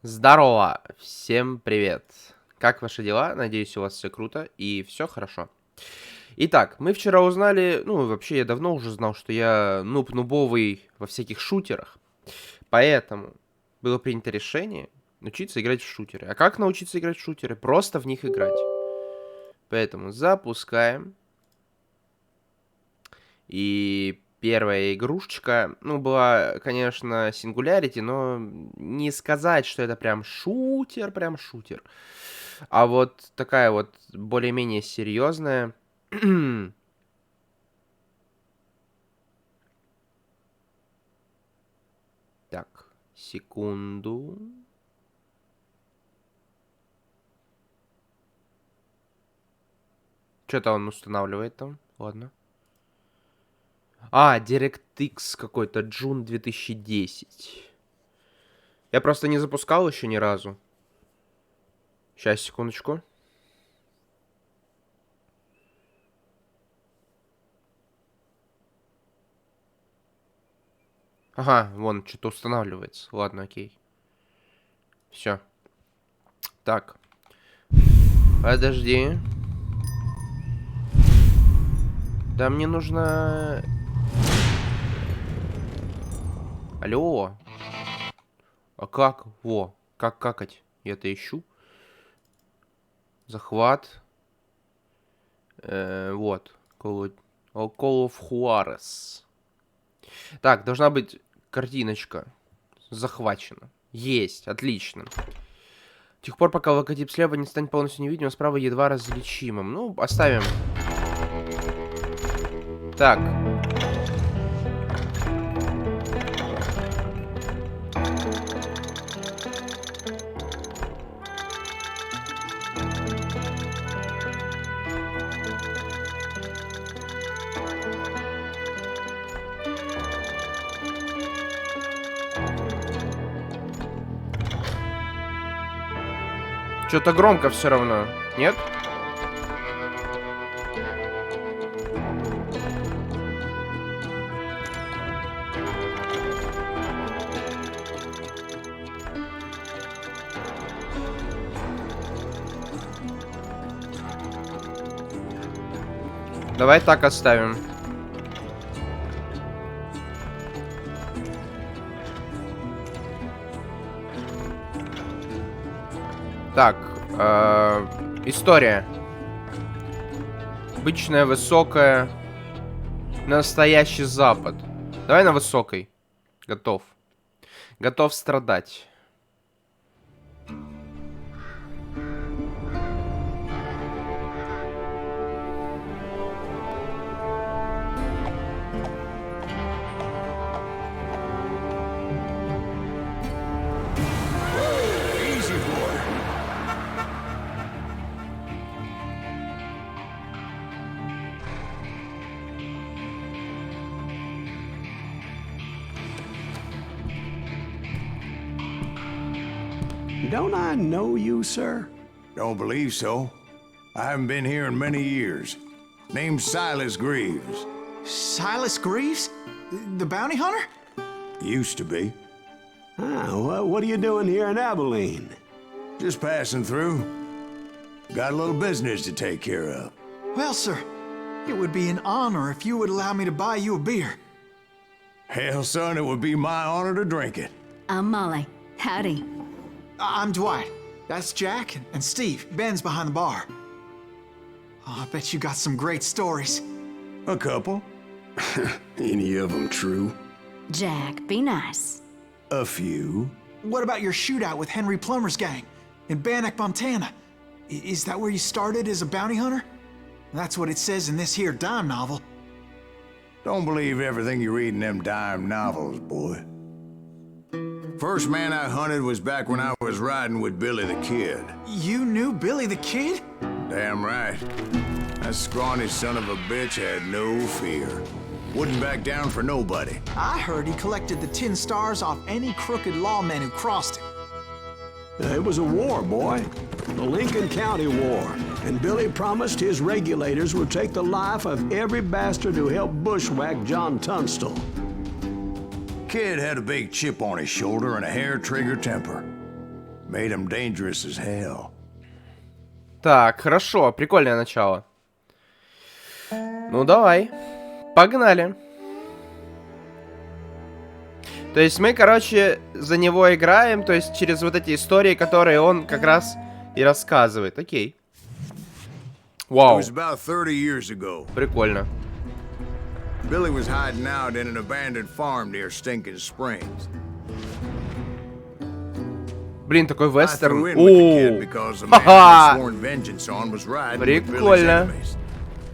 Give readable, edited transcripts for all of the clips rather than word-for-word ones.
Здорово! Всем привет! Как ваши дела? Надеюсь, у вас все круто и все хорошо. Итак, мы вчера узнали, ну, вообще, я давно уже знал, что я нуб-нубовый во всяких шутерах. Поэтому было принято решение научиться играть в шутеры. А как научиться играть в шутеры? Просто в них играть. Поэтому запускаем. И первая игрушечка, ну, была, конечно, Singularity, но не сказать, что это прям шутер. А вот такая вот более-менее серьезная. Так, секунду. Что-то он устанавливает там. Ладно. А, DirectX какой-то, June 2010. Я просто не запускал еще ни разу. Сейчас, секундочку. Ага, вон, что-то устанавливается. Ладно, окей. Все. Так. Подожди. Да мне нужно... Алло. А как? Во. Как какать? Я это ищу. Захват. Вот. Call of Juarez. Так, должна быть картиночка. Захвачена. Есть. Отлично. До тех пор, пока логотип слева не станет полностью невидимым, справа едва различимым. Ну, оставим. Так. Что-то громко все равно. Нет? Давай так оставим. Так, история. Обычная, высокая. Настоящий Запад. Давай на высокой. Готов. Готов страдать. Don't I know you, sir? Don't believe so. I haven't been here in many years. Name's Silas Greaves. Silas Greaves? The bounty hunter? Used to be. Ah, what are you doing here in Abilene? Just passing through. Got a little business to take care of. Well, sir, it would be an honor if you would allow me to buy you a beer. Hell, son, it would be my honor to drink it. I'm Molly. Howdy. I'm Dwight. That's Jack and Steve. Ben's behind the bar. Oh, I bet you got some great stories. A couple. Any of them true? Jack, be nice. A few. What about your shootout with Henry Plummer's gang in Bannock, Montana? Is that where you started as a bounty hunter? That's what it says in this here dime novel. Don't believe everything you read in them dime novels, boy. First man I hunted was back when I was riding with Billy the Kid. You knew Billy the Kid? Damn right. That scrawny son of a bitch had no fear. Wouldn't back down for nobody. I heard he collected the 10 stars off any crooked lawman who crossed him. It was a war, boy. The Lincoln County War. And Billy promised his regulators would take the life of every bastard who helped bushwhack John Tunstall. Kid had a big chip on his shoulder and a hair-trigger temper. Made him dangerous as hell. Так, хорошо, прикольное начало. Ну, давай. Погнали. То есть мы, короче, за него играем, то есть через вот эти истории, которые он как раз и рассказывает. Окей. Вау. Прикольно. Billy was hiding out in an abandoned farm near Stinking Springs. Блин, такой вестерн. Прикольно.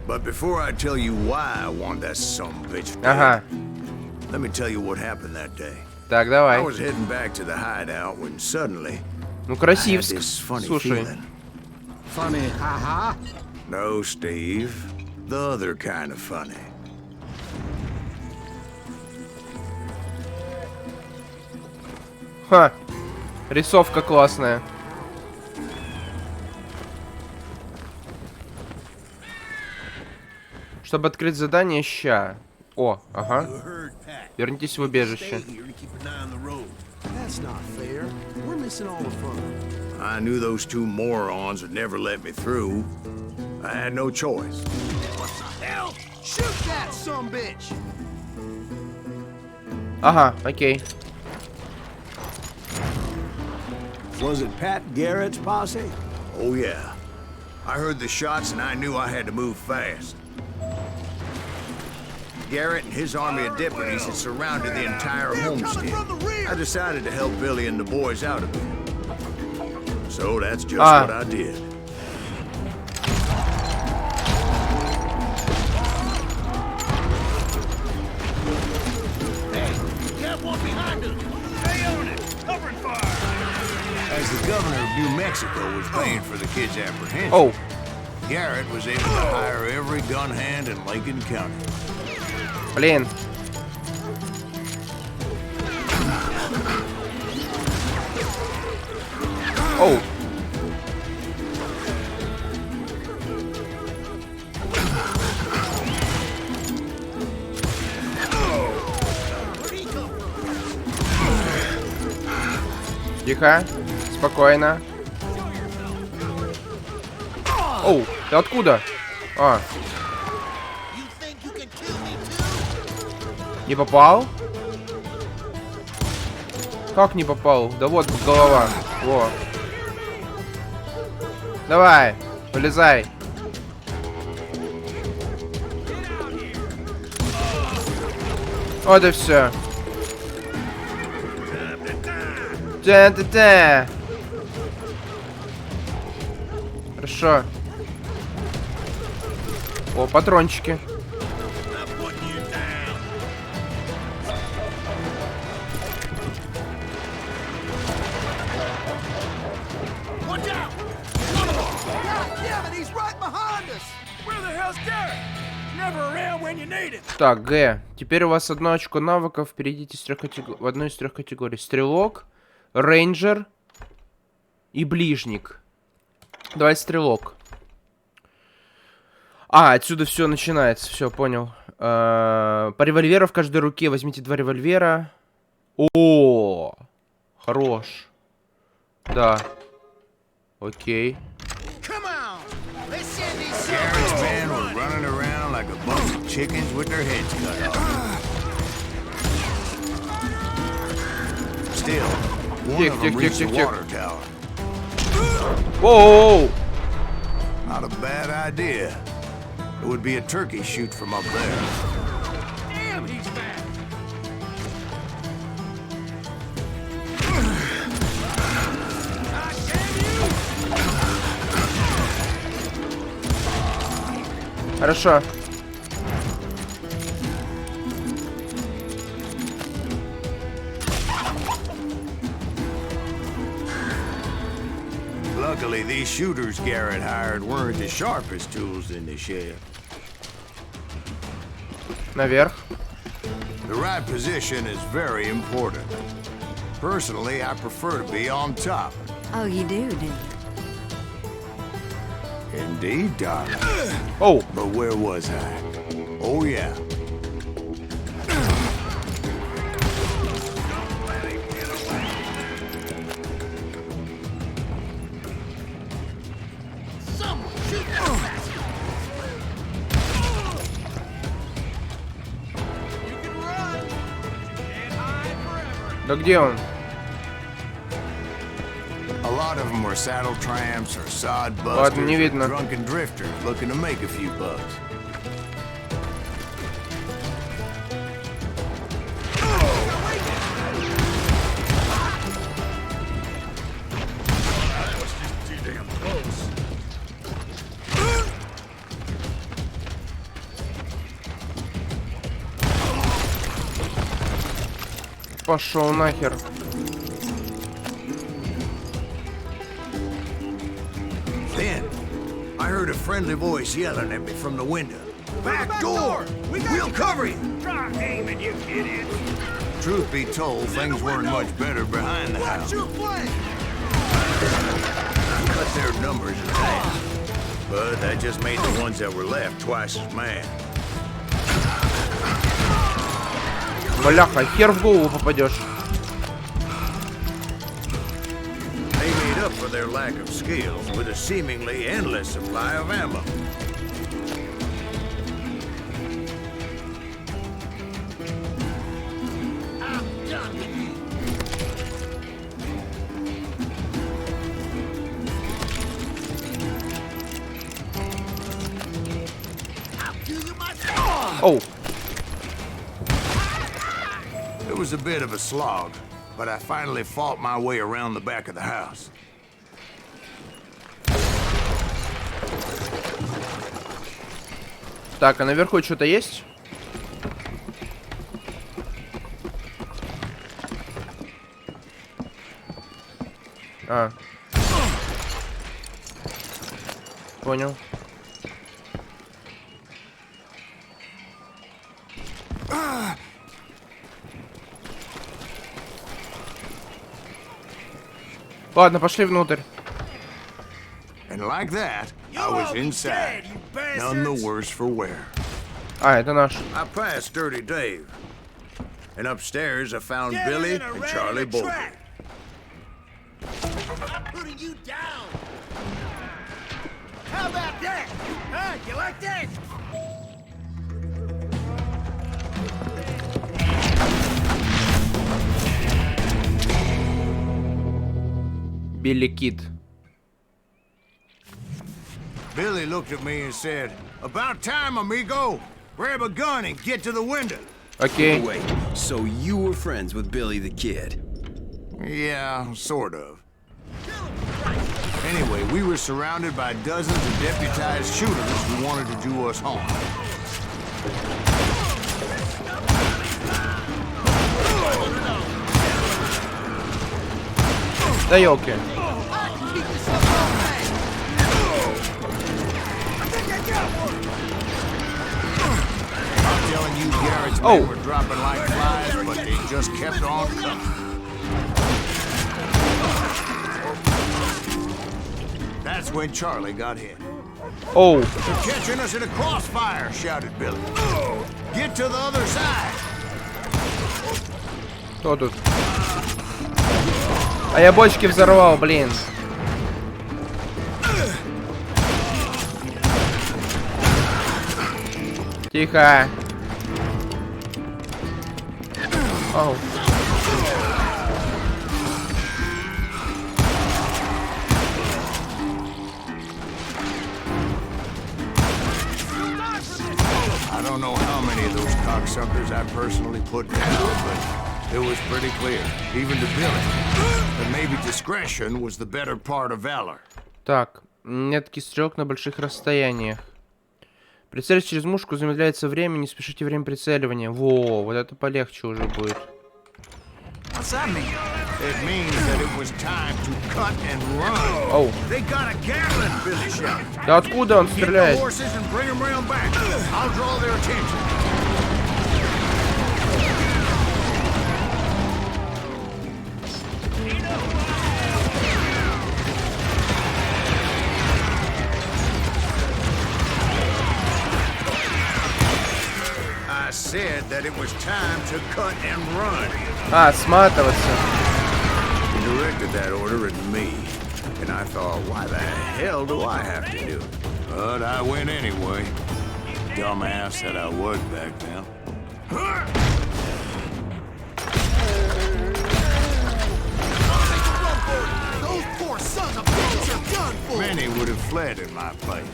But before I tell you why I want that son of a bitch dead, Ага. let me tell you what happened that day. Так, I давай. was heading back to the hideout when suddenly Ну, I had Красивск. this funny Слушай. feeling. Funny, haha. No, Steve. The other kind of funny. Ха. Рисовка классная. Чтобы открыть задание, ща. О, ага. Вернитесь в убежище. That's not fair. We're missing all the fun. I knew those two morons would never let me through. I had no choice. Hell, shoot that sumbitch! Ага, окей. Was it Pat Garrett's posse? Oh, yeah. I heard the shots and I knew I had to move fast. Garrett and his army of deputies had surrounded the entire homestead. I decided to help Billy and the boys out of it. So that's just what I did. Hey, got one behind us. Stay on it. Covering fire. As the governor of New Mexico was paying for the kids' apprehension, Oh. Garrett was able to hire every gun hand in Lincoln County. Блин. Оу. Тихо. Спокойно. Оу, ты откуда? А. Не попал? Как не попал? Да вот голова. Во. Давай, вылезай. Вот и все. Та-та-та. Хорошо. О, патрончики. Так, Г. Теперь у вас одно очко навыков. Перейдите в одну из трех категорий. Стрелок, рейнджер и ближник. Давай стрелок. А, отсюда все начинается. Все, понял. По револьверу в каждой руке. Возьмите 2 револьвера. О, хорош. Да. Окей. Garrett's men were running around like a bunch of chickens with their heads cut off. Still, one of them reached the water tower. Воу! Not a bad idea. It would be a turkey shoot from up there. Damn, he's back. Хорошо. Luckily, these shooters Garrett hired weren't the sharpest tools in the shed. Наверх. The right position is very important. Personally, I prefer to be on top. Oh, you do you? Indeed, darling. Оу. But where was I? Oh, yeah. Да где он? A lot of them were saddle tramps or sod Ладно, busters не or видно. drunken drifters looking to make a few bucks. Пошел нахер. Then, I heard a friendly voice yelling at me from the window. Back door! We'll cover you! Try aiming, you idiot! Truth be told, things weren't much better behind the house. Cut their numbers in half. But that just made the ones that were left twice as mad. Бляха, хер в голову попадешь. They made up for their lack of skills with a seemingly endless supply of ammo. Оу. It was a bit of a slog, but I finally fought my way around the back of the house. Так, а наверху что-то есть? А. Понял. Ладно, пошли внутрь. And like that, I was inside, none the worse for wear. А, это наш. I passed Dirty Dave, and upstairs I found Billy and Charlie Bolton. Putting you down! How about that? Huh? You like that? Билли Кид. Billy looked at me and said, "About time, amigo. Grab a gun and get to the window." Окей. Wait, so you were friends with Billy the Kid? Yeah, sort of. Anyway, we were surrounded by dozens of deputized shooters who wanted to do us harm. Да елки. I'm telling you, Garrett's Oh. men were dropping like flies, but they just kept on coming. That's when Charlie got hit. Оу. "They're catching us in a crossfire," shouted Billy. "Get to the other side." Кто тут? А я бочки взорвал, блин. Тихо. Оу. I don't know how many of those cocksuckers I personally put down, but it was pretty clear, even to Billy, that maybe discretion was the better part of valor. Так, меткий стрелок на больших расстояниях. Прицель через мушку, замедляется время, не спешите время прицеливания. Во, вот это полегче уже будет. What's that mean? It means that it was time to cut and run. Оу. They got a Gatling, Billy shouted. Да откуда он Get the стреляет? horses and bring them round back. I'll draw their attention. I said that it was time to cut and run. А, сматываться. He directed that order at me, and I thought, why the hell do I have to do it? But I went anyway. Dumbass that I was back then. many would have fled in my place.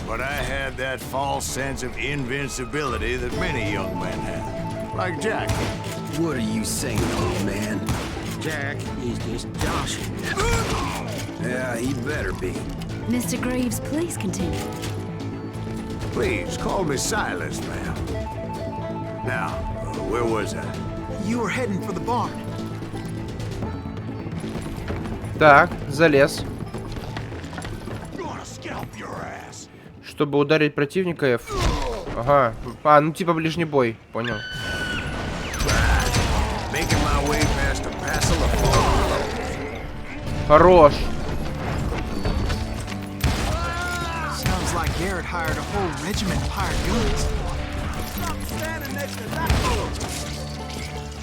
But I had that false sense of invincibility that many young men have, like Jack. What are you saying, old man? Jack is just joshing. Yeah, he better be. Mr. Greaves, please continue. Please, call me Silas, ma'am. Now, where was I? You were heading for the barn. Так, залез. Gonna scalp your ass. Чтобы ударить противника F. Ага. А, ну типа ближний бой. Понял. Making my way past a passel of fallen. Хорош. Sounds like Garrett hired a whole regiment of hired guns.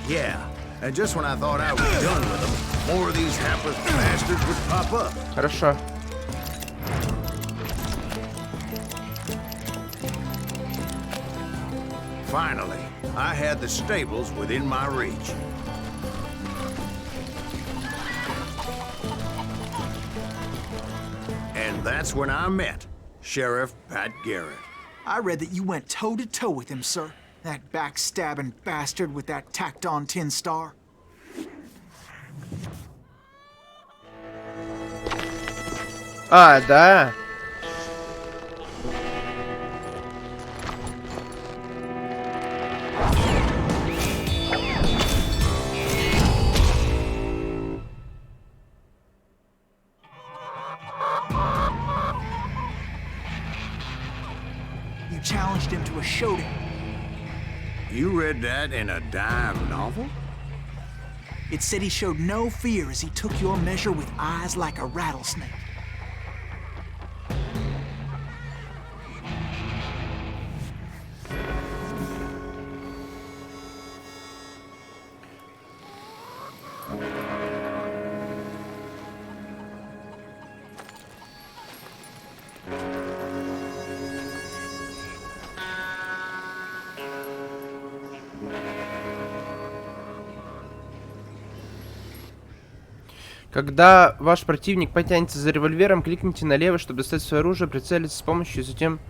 Yeah, and just when I thought I was done with them, more of these hapless bastards would pop up. Хорошо. Finally, I had the stables within my reach. And that's when I met Sheriff Pat Garrett. I read that you went toe-to-toe with him, sir. That backstabbing bastard with that tacked-on tin star. А, да. You challenged him to a showdown. You read that in a dime novel? It said he showed no fear as he took your measure with eyes like a rattlesnake. Когда ваш противник потянется за револьвером, кликните налево, чтобы достать свое оружие, прицелиться с помощью, затем...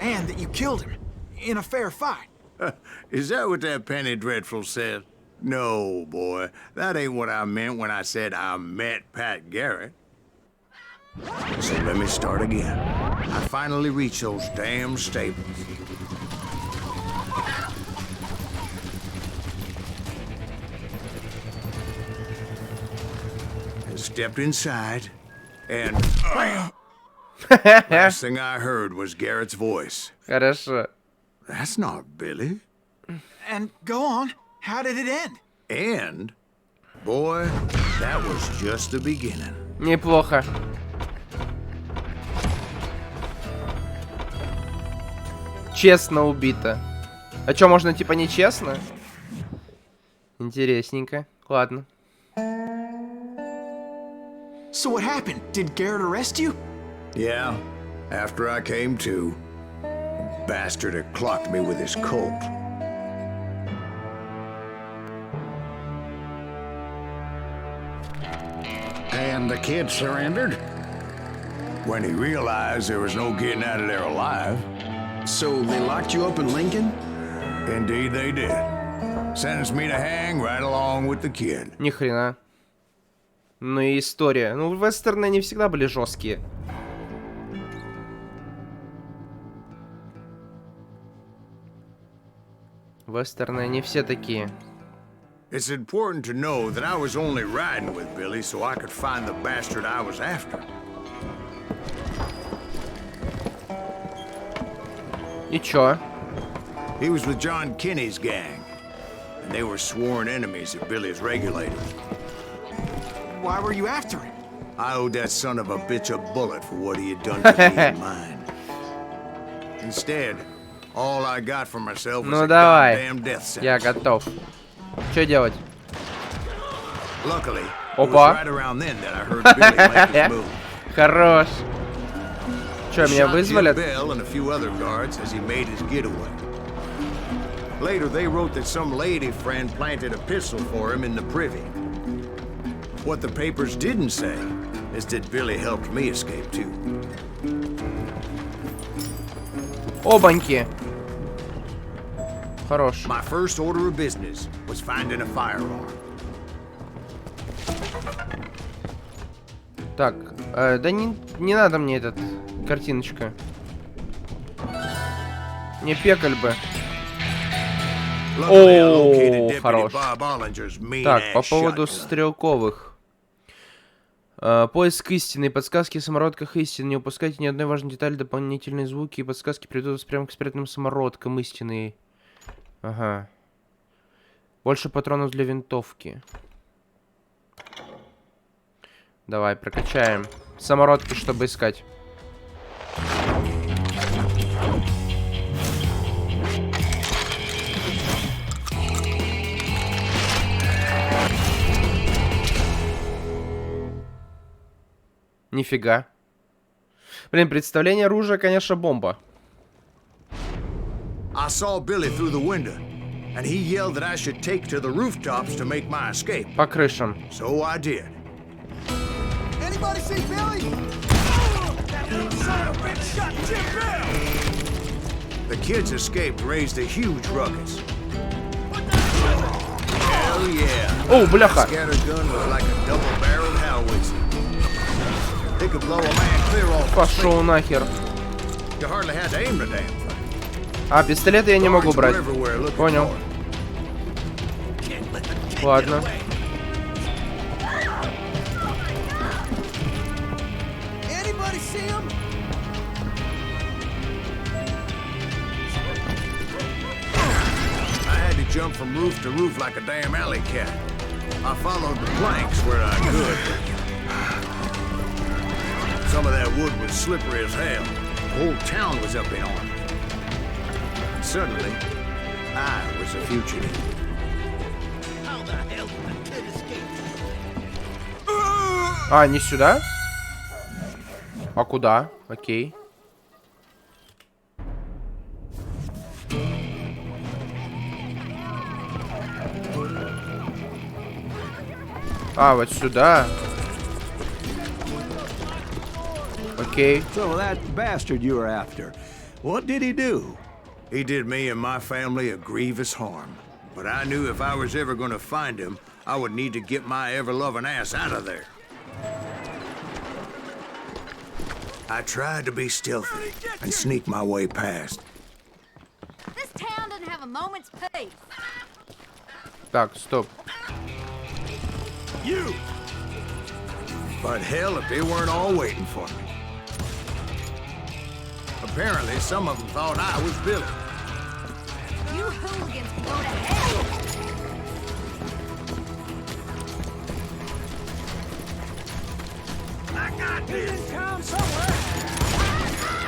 And that you killed him in a fair fight. Is that what that penny dreadful said? No, boy. That ain't what I meant when I said I met Pat Garrett. So let me start again. I finally reached those damn stables. And stepped inside, and last thing I heard was Garrett's voice. Хорошо. That's not Billy. And go on. How did it end? And, boy, that was just the beginning. Неплохо. Честно убито. А чё, можно типа нечестно? Интересненько. Ладно. So what happened? Did Garrett arrest you? Yeah, after I came to, the bastard had clocked me with his Colt. And the kid surrendered? When he realized there was no getting out of there alive, So they locked you up in Lincoln? indeed they did. Sentenced me to hang right along with the kid. Ни хрена. Ну и история. Ну, вестерны не всегда были жесткие. Вестерны не все такие. It's important to know that I was only riding with Billy so I could find the bastard I was after. И чё? He was with John Kinney's gang, and they were sworn enemies of Billy's regulators. Why were you after him? I owed that son of a bitch a bullet for what he had done to me and mine. Instead, all I got for myself was Ну a давай. goddamn death Я sentence. готов. Чё делать? Luckily, it was Опа. right around then that I heard Billy make his move. Хорош. Чё, меня Shot вызвали? Jim Bell and a few other guards as he made his getaway. Later, they wrote that some lady friend planted a pistol for him in the privy. What the papers didn't say is that Billy helped me escape too. Обаньки. Хорош. My first order of business was finding a firearm. Так, да не надо мне этот картиночка. Не пекаль бы. О, хорош. Так, по поводу стрелковых. Поиск истины, подсказки о самородках истины. Не упускайте ни одной важной детали, дополнительные звуки и подсказки приведут вас прямо к спрятанным самородкам истины. Ага. Больше патронов для винтовки. Давай, прокачаем самородки, чтобы искать. Нифига. Блин, представление оружия, конечно, бомба. I saw Billy through the window, and he yelled that I should take to the rooftops to make my escape. По крышам. So I did. Anybody see Billy? That little son of a bitch shot Jim Bell! The kids escaped, raised a huge ruckus. Hell yeah. О, бляха. That scatter gun was like a double-barreled howitzer. They could blow a man clear off. Пошел нахер. You hardly had to aim the damn thing. А, пистолеты я не могу брать. Понял. Ладно. Jump from roof to roof like a damn alley cat. I followed the planks where I could. Some of that wood was slippery as hell. The whole town was up in arms. And suddenly, I was a fugitive. How the hell did the kid escape? А, не сюда? А куда? Окей. А, вот сюда. Окей. So that bastard you were after, what did he do? He did me and my family a grievous harm. But I knew if I was ever going to find him, I would need to get my ever-loving ass out of there. I tried to be stealthy and sneak my way past. This town doesn't have a moment's peace. Так, стоп. You! But hell, if they weren't all waiting for me. Apparently, some of them thought I was Billy. You hooligans can go to hell. I got this in town somewhere.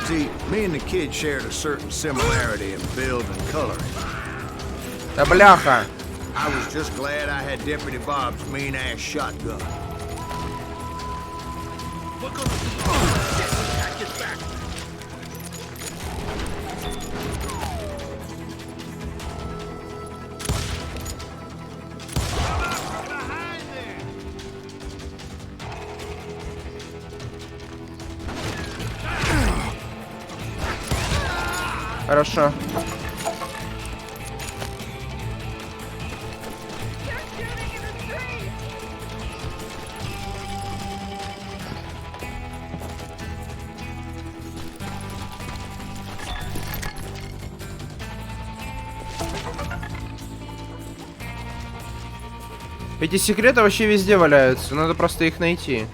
See, me and the kid shared a certain similarity in build and coloring. Да бляха. I was just glad I had Deputy Bob's mean-ass shotgun. Хорошо. Эти секреты вообще везде валяются, надо просто их найти.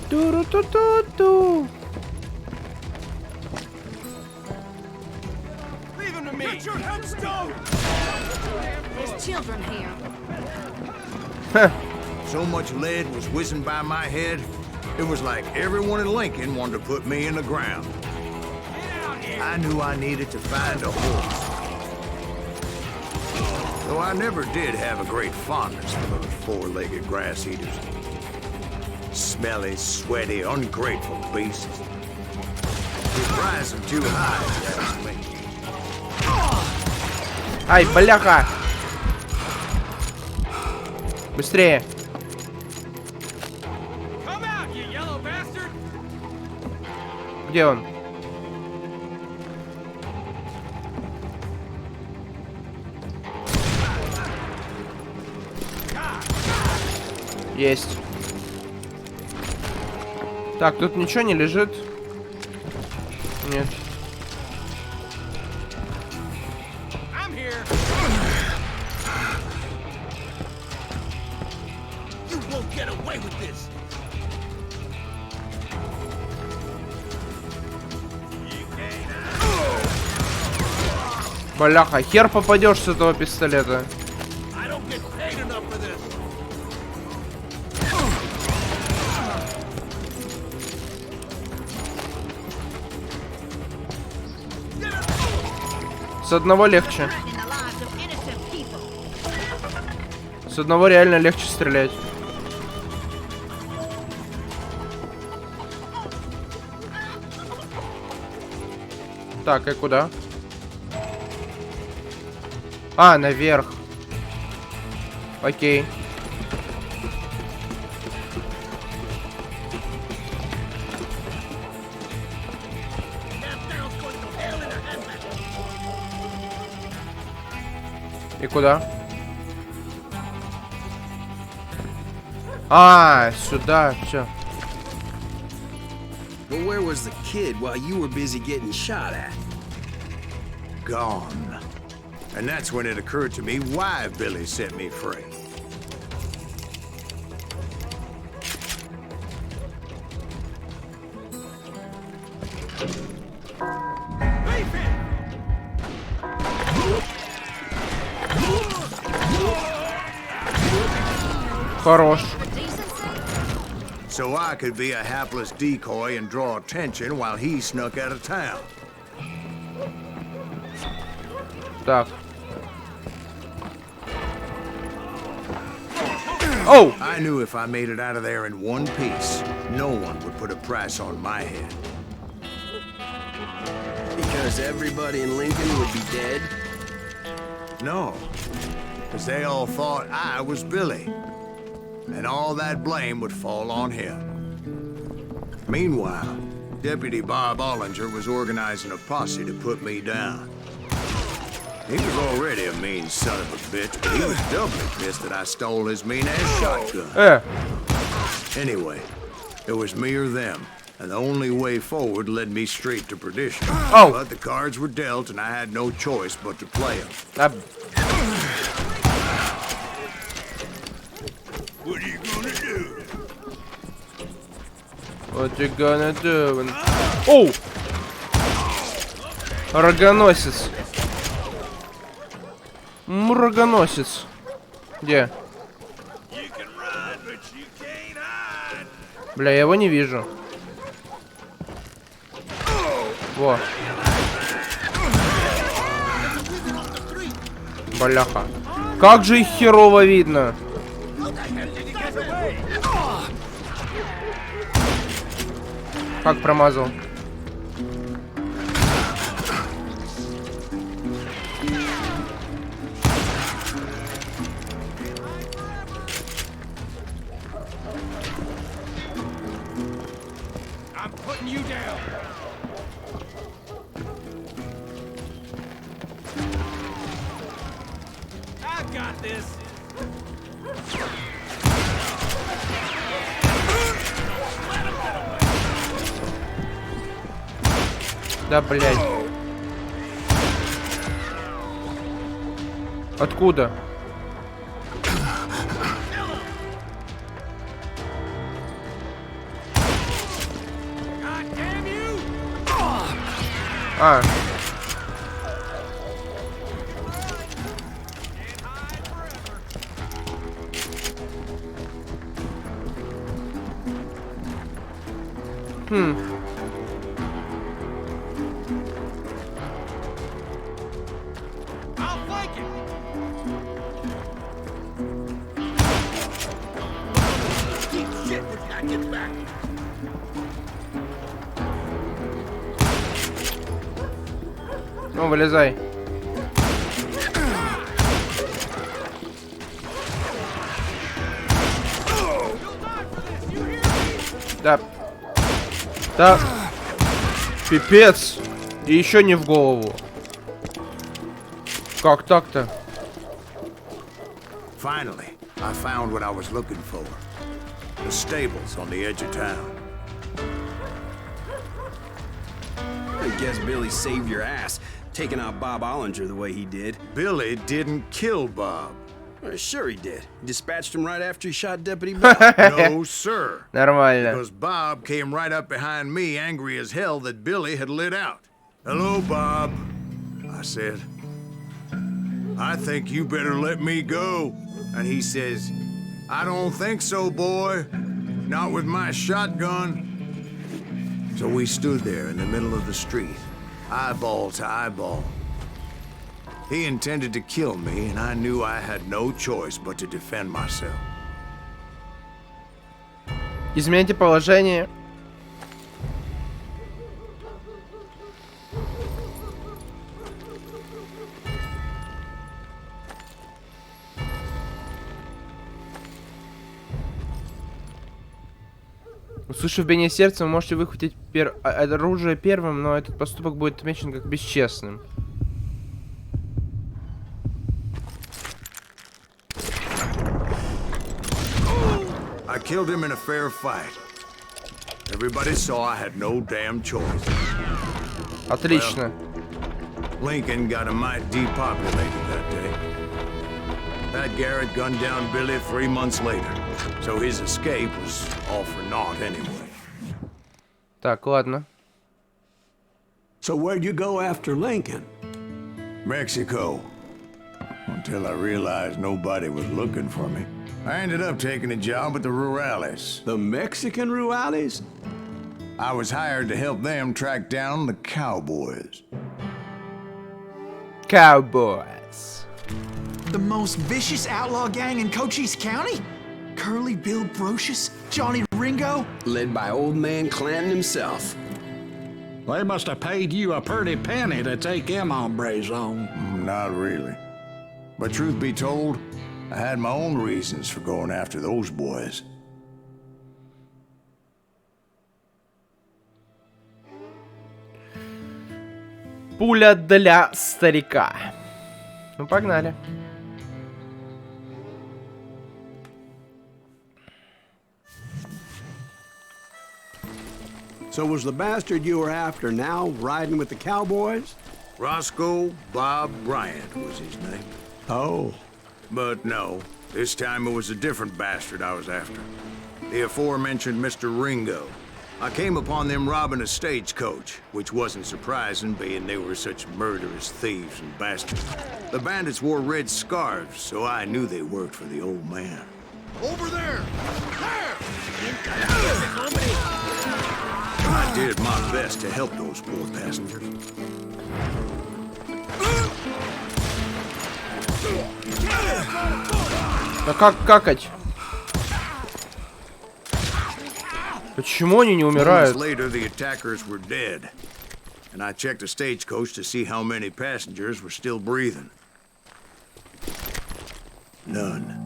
Туру-ту-ту-ту. There's children here. So much lead was whizzing by my head, it was like everyone in Lincoln wanted to put me in the ground. I knew I needed to find a horse. Though I never did have a great fondness for those four-legged grass eaters. Smelly, sweaty, ungrateful beasts. You're pricing too high, Jasmine. Ай, бляха! Быстрее! Где он? Есть. Так, тут ничего не лежит? Нет. Бляха, хер попадешь с этого пистолета. С одного легче. threatening the lives of innocent people. С одного реально легче стрелять. Так, и куда? А, наверх. Окей. И куда? А, сюда, все. But where was the kid while you were busy getting shot at? Gone. And that's when it occurred to me why Billy set me free. Хорош. So I could be a hapless decoy and draw attention while he snuck out of town. Так. Оу! I knew if I made it out of there in one piece, no one would put a price on my head. Because everybody in Lincoln would be dead? No, because they all thought I was Billy, and all that blame would fall on him. Meanwhile, Deputy Bob Ollinger was organizing a posse to put me down. He was already a mean son of a bitch, but he was doubly pissed that I stole his mean-ass shotgun. Anyway, it was me or them, and the only way forward led me straight to perdition. Oh. But the cards were dealt, and I had no choice but to play them. What are you gonna do? What you gonna do? Оу! Рогоносец. Рогоносец. Где? Бля, я его не вижу. Во. Бляха. Как же их херово видно. Как промазал? Да, блядь. Откуда? А. Ну, вылезай. Да. Да. Пипец. И еще не в голову. Как так-то? Finally, I found what I was looking for. The stables on the edge of town. I guess Billy saved your ass, taking out Bob Ollinger the way he did. Billy didn't kill Bob. Well, sure he did. He dispatched him right after he shot Deputy Bob. No, sir. Нормально. Because Bob came right up behind me, angry as hell that Billy had lit out. Hello, Bob, I said. I think you better let me go. And he says, I don't think so, boy. Not with my shotgun. So we stood there in the middle of the street, eyeball to eyeball. He intended to kill me, and I knew I had no choice but to defend myself. Измените положение. Услышав биение сердца, вы можете выхватить оружие первым, но этот поступок будет отмечен как бесчестным. I killed him in a fair fight. Everybody saw I had no damn choice. Отлично. Lincoln got a mite depopulated that day. Pat Garrett gunned down Billy 3 months later, so his escape was all for naught anyway. Так, ладно. So where'd you go after Lincoln? Mexico. Until I realized nobody was looking for me. I ended up taking a job at the Rurales. The Mexican Rurales? I was hired to help them track down the cowboys. Cowboys. The most vicious outlaw gang in Cochise County? Curly Bill Brocious? Johnny Ringo? Led by old man Clanton himself. They must have paid you a pretty penny to take them hombres on. Not really. But truth be told, I had my own reasons for going after those boys. Пуля для старика. Ну, погнали. So was the bastard you were after now riding with the cowboys? Roscoe Bob Bryant was his name. Oh. But no, this time it was a different bastard I was after. The aforementioned Mr. Ringo. I came upon them robbing a stagecoach, which wasn't surprising, being they were such murderous thieves and bastards. The bandits wore red scarves, so I knew they worked for the old man. Over there! There! I did my best to help those poor passengers. Да как какать? Почему они не умирают? Later, the attackers were dead, and I checked the stagecoach to see how many passengers were still breathing. None.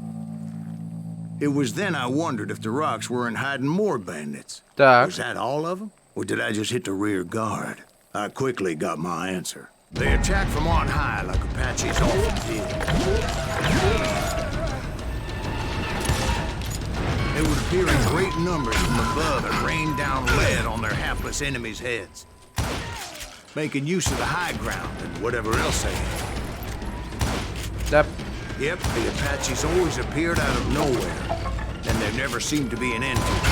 It was then I wondered if the rocks weren't hiding more bandits. Так. Was that all of them? Or did I just hit the rear guard? I quickly got my answer. They attacked from on high like Apaches often did. They would appear in great numbers from above and rain down lead on their hapless enemies' heads, making use of the high ground and whatever else they had. Да. Yep, the Apaches always appeared out of nowhere, and there never seemed to be an end to it.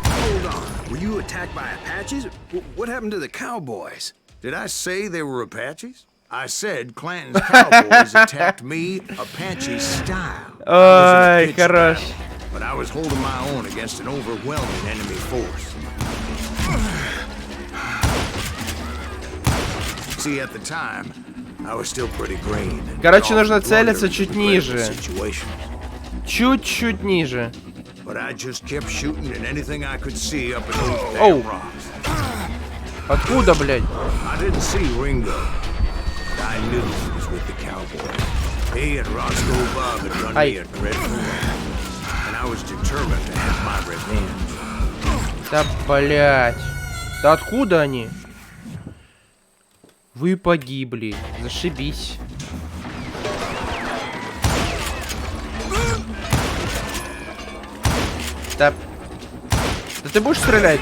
Hold on. Were you attacked by Apaches? What happened to the cowboys? Did I say they were Apaches? I said Clanton's cowboys attacked me Apache style. Ой, хорош. But I was holding my own against an overwhelming enemy force. See, at the time, I was still pretty green. Короче, нужно целиться чуть ниже. Situation. Чуть-чуть ниже. But I just kept shooting at anything I could see up in those Oh. damn rocks. Откуда, блядь? I didn't see Ringo. I knew he was with the cowboy. He and Roscoe Bob had done me a dreadful wrong. And I was determined to have my revenge. Да, блядь. Да откуда они? Вы погибли. Зашибись. Да. Да ты будешь стрелять?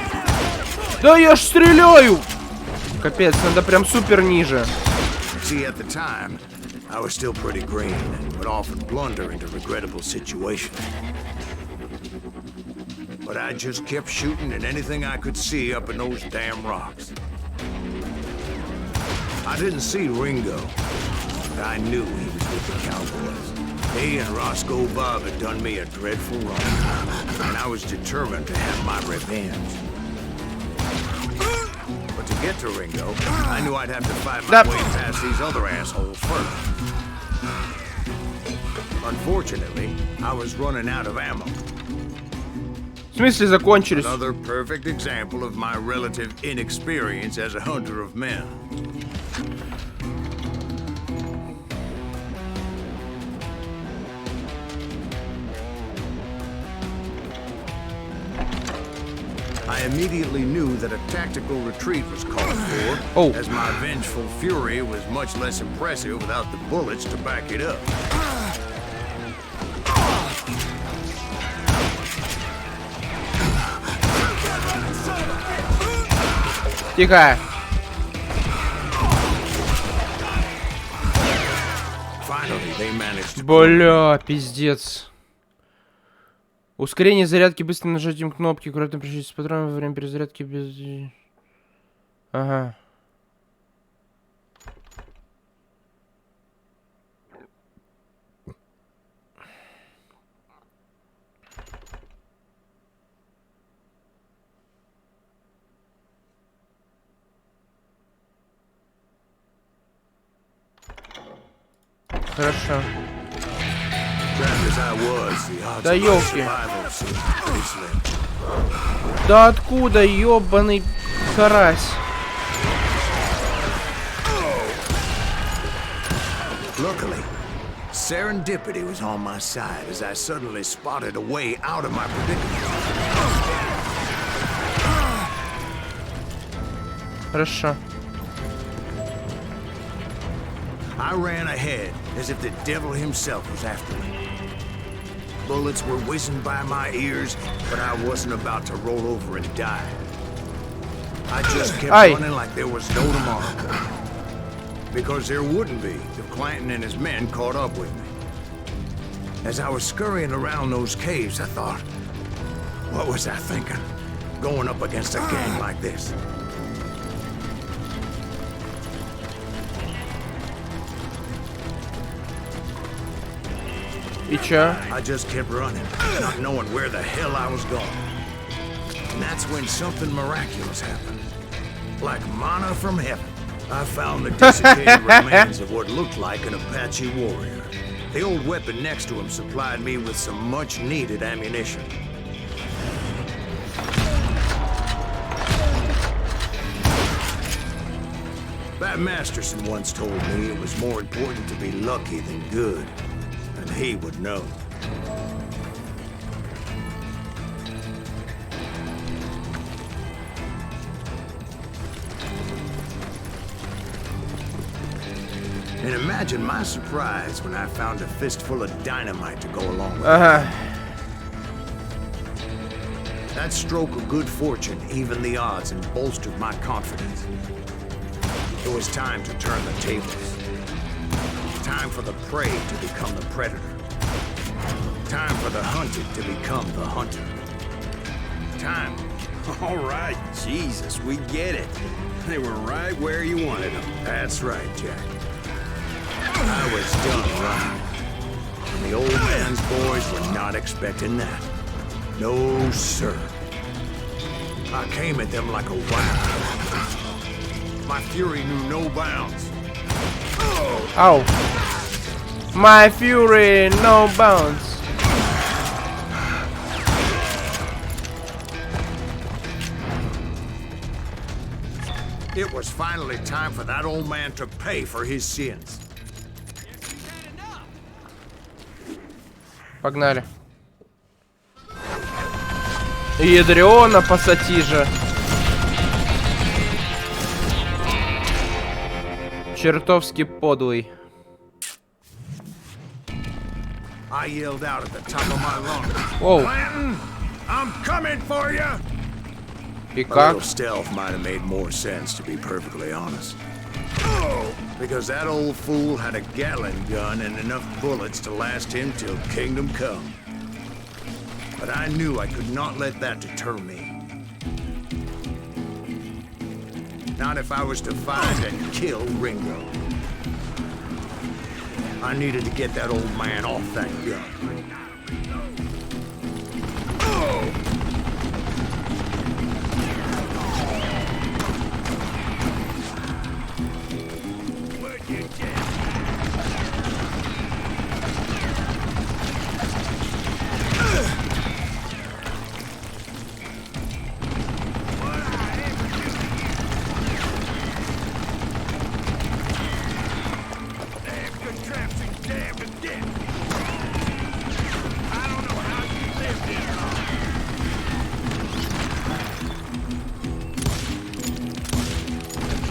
Да я ж стреляю! Капец, надо прям супер ниже. See, at the time, I was still pretty green and would often blunder into regrettable situations. But I just kept shooting at anything I could see up in those damn rocks. I didn't see Ringo, but I knew he was with the cowboys. He and Roscoe Bob had done me a dreadful wrong, and I was determined to have my revenge. But to get to Ringo, I knew I'd have to fight my way past these other assholes first. Unfortunately, I was running out of ammo. В смысле закончились? Another perfect example of my relative inexperience as a hunter of men. I immediately knew that a tactical retreat was called for, as my vengeful fury was much less impressive without the bullets to back it up. Тихо. Finally, they managed to... Бля, пиздец. Ускорение зарядки быстрым нажатием кнопки. Аккуратно прижитесь с патроном во время перезарядки без... Ага. Хорошо. Да ёлки. Да откуда, ёбаный карась? Luckily, serendipity was on my side as I suddenly spotted a way out of my predicament. Хорошо. I ran ahead as if the devil himself was after me. Bullets were whizzing by my ears, but I wasn't about to roll over and die. I just kept running like there was no tomorrow. Because there wouldn't be if Clanton and his men caught up with me. As I was scurrying around those caves, I thought, what was I thinking? Going up against a gang like this? I just kept running, not knowing where the hell I was going. And that's when something miraculous happened. Like manna from heaven, I found the desiccated remains of what looked like an Apache warrior. The old weapon next to him supplied me with some much-needed ammunition. Bat Masterson once told me it was more important to be lucky than good. And he would know. And imagine my surprise when I found a fistful of dynamite to go along with it. That stroke of good fortune evened the odds and bolstered my confidence. It was time to turn the tables. Time for the prey to become the predator. Time for the hunted to become the hunter. Time. All right, Jesus, we get it. They were right where you wanted them. That's right, Jack. I was done running. And the old man's boys were not expecting that. No, sir. I came at them like a wild. My fury knew no bounds. Ow. My fury, no bounds. It was finally time for that old man to pay for his sins. Погнали. Ядрёна пассатижа. Чертовски подлый. I yelled out at the top of my lungs. Оу. Clanton, I'm coming for you! И A как? little stealth might have made more sense, to be perfectly honest. Because that old fool had a Gatling gun and enough bullets to last him till kingdom come. But I knew I could not let that deter me. Not if I was to find and kill Ringo. I needed to get that old man off that gun.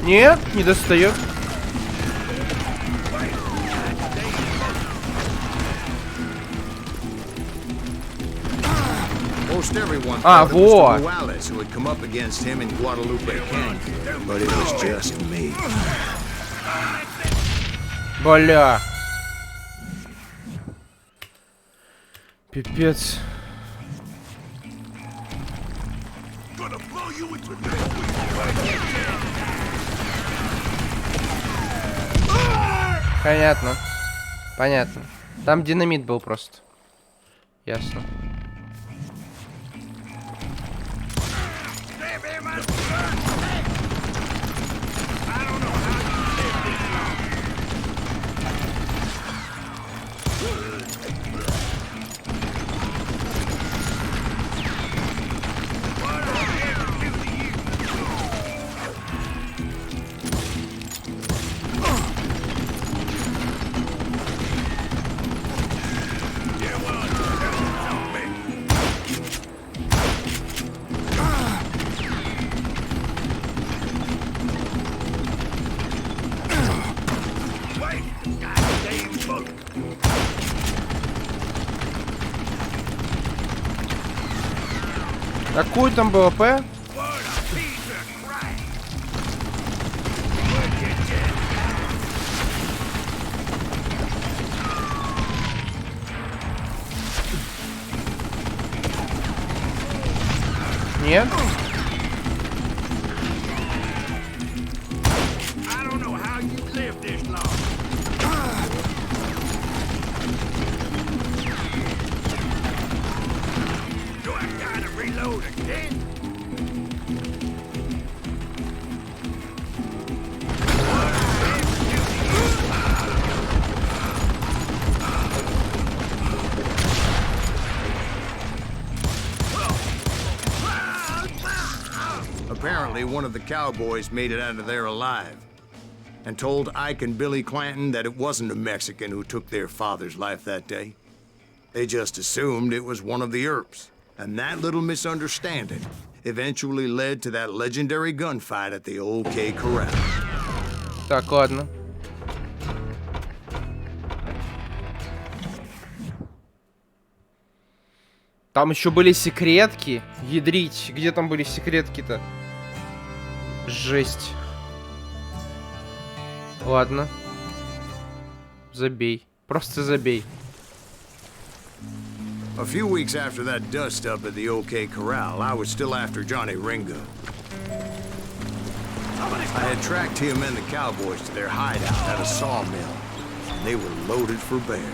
Нет, не достает. Most everyone Ah, thought it was вот. Juarez who had come up against him in Guadalupe Canyon, but it was just me. Бля. Пипец. Понятно. Понятно. Там динамит был просто. Ясно. Какой там был АП? Нет? Apparently, one of the cowboys made it out of there alive and told Ike and Billy Clanton that it wasn't a Mexican who took their father's life that day. They just assumed it was one of the Earps, and that little misunderstanding eventually led to that legendary gunfight at the OK Corral. Так, ладно. Там еще были секретки. Ядрить. Где там были секретки-то? Жесть. Ладно. Забей. Просто забей. A few weeks after that dust-up at the OK Corral, I was still after Johnny Ringo. I had tracked him and the cowboys to their hideout at a sawmill. They were loaded for bear.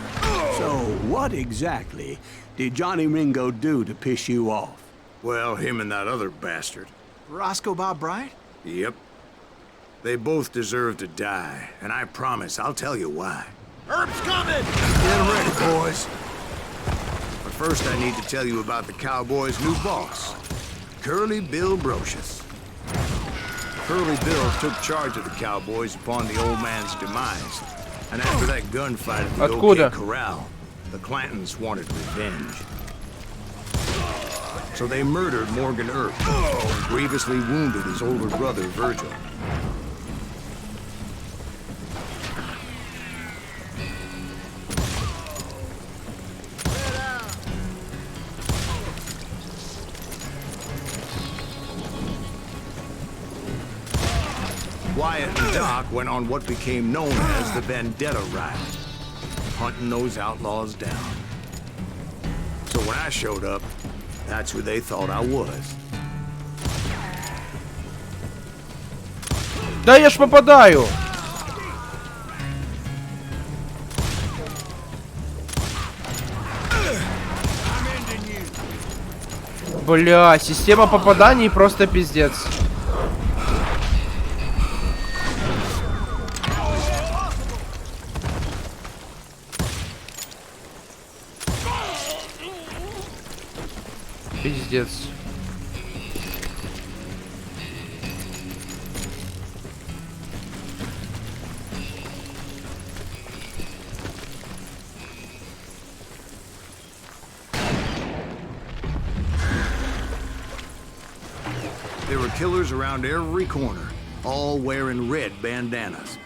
So, what exactly did Johnny Ringo do to piss you off? Well, him and that other bastard. Roscoe Bob Bryant? Yep. They both deserve to die, and I promise I'll tell you why. Herb's coming! Get ready, boys. But first I need to tell you about the Cowboys' new boss, Curly Bill Brocious. Curly Bill took charge of the cowboys upon the old man's demise. And after that gunfight at the Откуда? OK Corral, the Clantons wanted revenge. So they murdered Morgan Earp and grievously wounded his older brother, Virgil. Wyatt and Doc went on what became known as the Vendetta Ride, hunting those outlaws down. So when I showed up, that's who they thought I was. Да я ж попадаю! Бля, система попаданий просто пиздец. Пиздец. There were killers around every corner, all wearing red bandanas.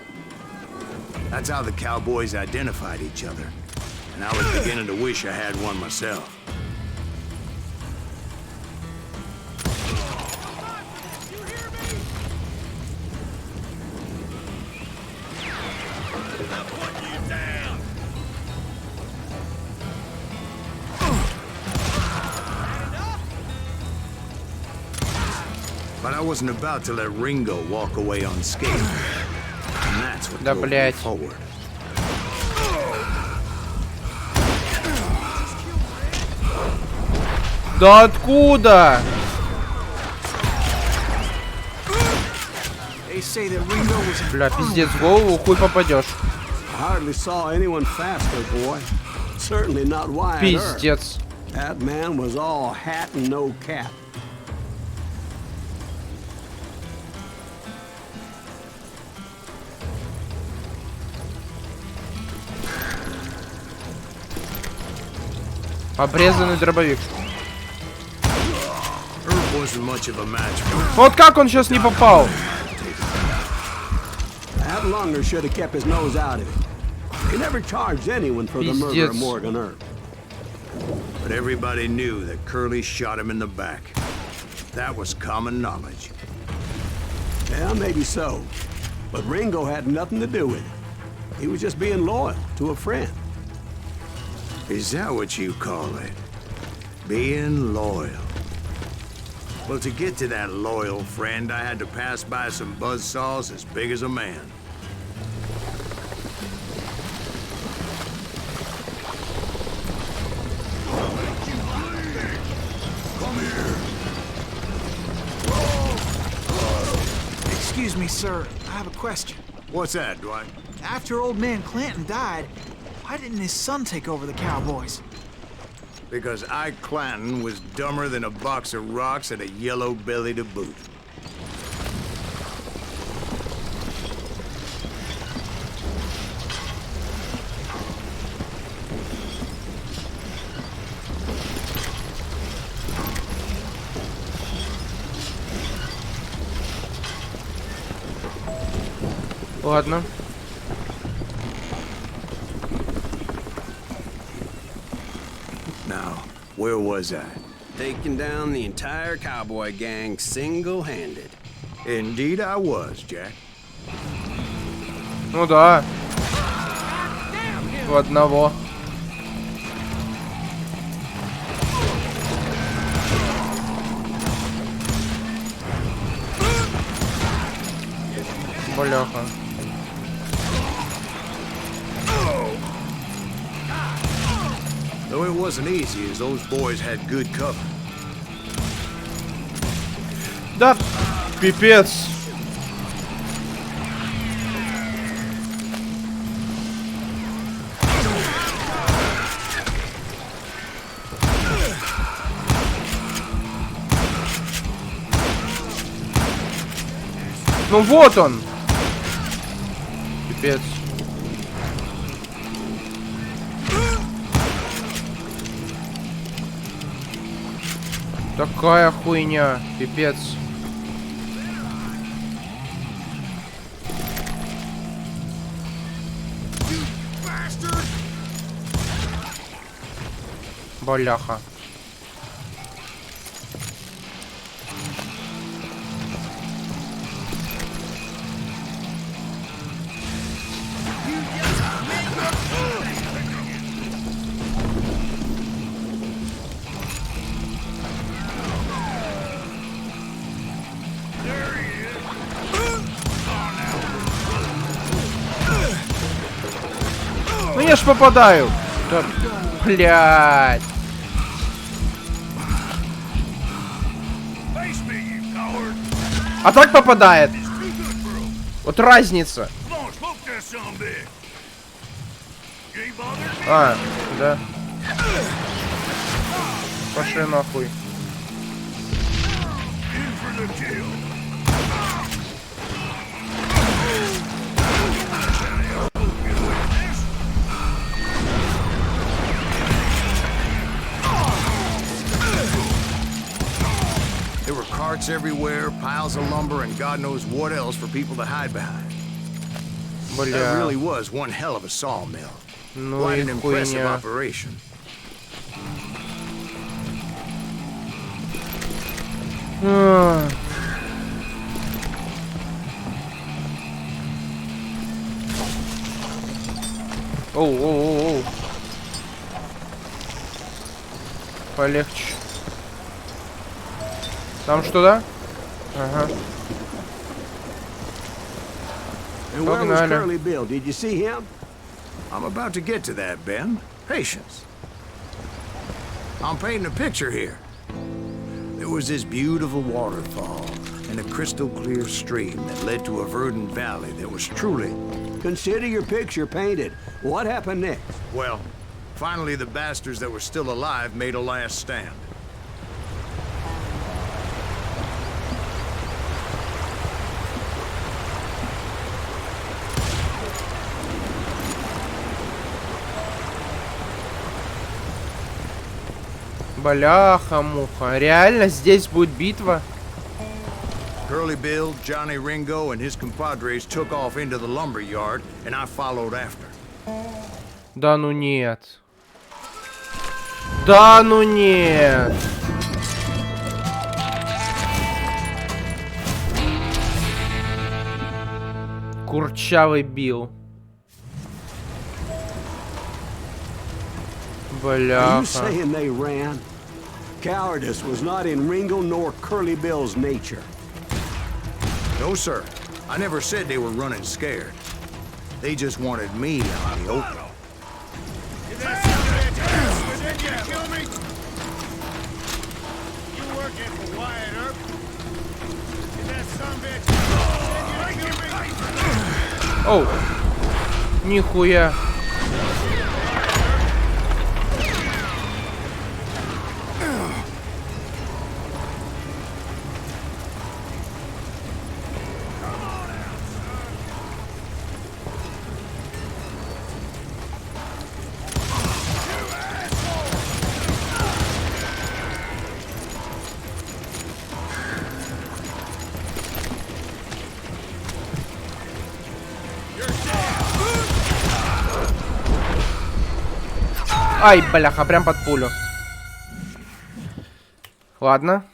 That's how the cowboys identified each other. And I was beginning to wish I had one myself. But I wasn't about to let Ringo walk away unscathed. And that's what Да, drove me блядь. forward. Да откуда? They say that Ringo was in Бля, пиздец, в голову хуй попадешь. I hardly saw anyone faster, boy. Certainly not Wyatt Earp. Пиздец. That man was all hat and no cap. Обрезанный дробовик. Earp wasn't much of a match for me. Вот как он сейчас не попал? That Lunger should have kept his nose out of it. He never charged anyone for the murder of Пиздец. Morgan Earp. But everybody knew that Curly shot him in the back. That was common knowledge. Yeah, maybe so. But Ringo had nothing to do with it. He was just being loyal to a friend. Is that what you call it? Being loyal. Well, to get to that loyal friend, I had to pass by some buzzsaws as big as a man. Excuse me, sir. I have a question. What's that, Dwight? After old man Clanton died, why didn't his son take over the Cowboys? Because Ike Clanton was dumber than a box of rocks and a yellow belly to boot. Ладно. Now, where was I? Taking down the entire cowboy gang single-handed. Indeed I was, Jack. Ну да. У одного. Бляха. Though it wasn't easy, as those boys had good cover. Да, пипец. Ну вот он! Пипец. Такая хуйня. Пипец. Бляха. Ну я ж попадаю. Да, блядь. А так попадает. Вот разница. А, да. Пошли нахуй. There were carts everywhere, piles of lumber, and God knows what else for people to hide behind. That really was one hell of a sawmill. Ну Quite и an impressive хуйня. operation. Оу. Полегче. Там что, да? Ага. And where was Pogнали. Curly Bill? Did you see him? I'm about to get to that, Ben. Patience. I'm painting a picture here. There was this beautiful waterfall and a crystal clear stream that led to a verdant valley that was truly... Consider your picture painted. What happened next? Well, finally the bastards that were still alive made a last stand. Бляха-муха. Реально здесь будет битва? Curly Bill, Johnny Ringo, and his compadres took off into the lumber yard, and I followed after. Да ну нет. Да ну нет. Курчавый Билл. Are you Бляха. saying they ran? Cowardice was not in Ringo nor Curly Bill's nature. No, sir. I never said they were running scared. They just wanted me out in the open. Оу. Нихуя. Ай, бляха, прям под пулю. Ладно.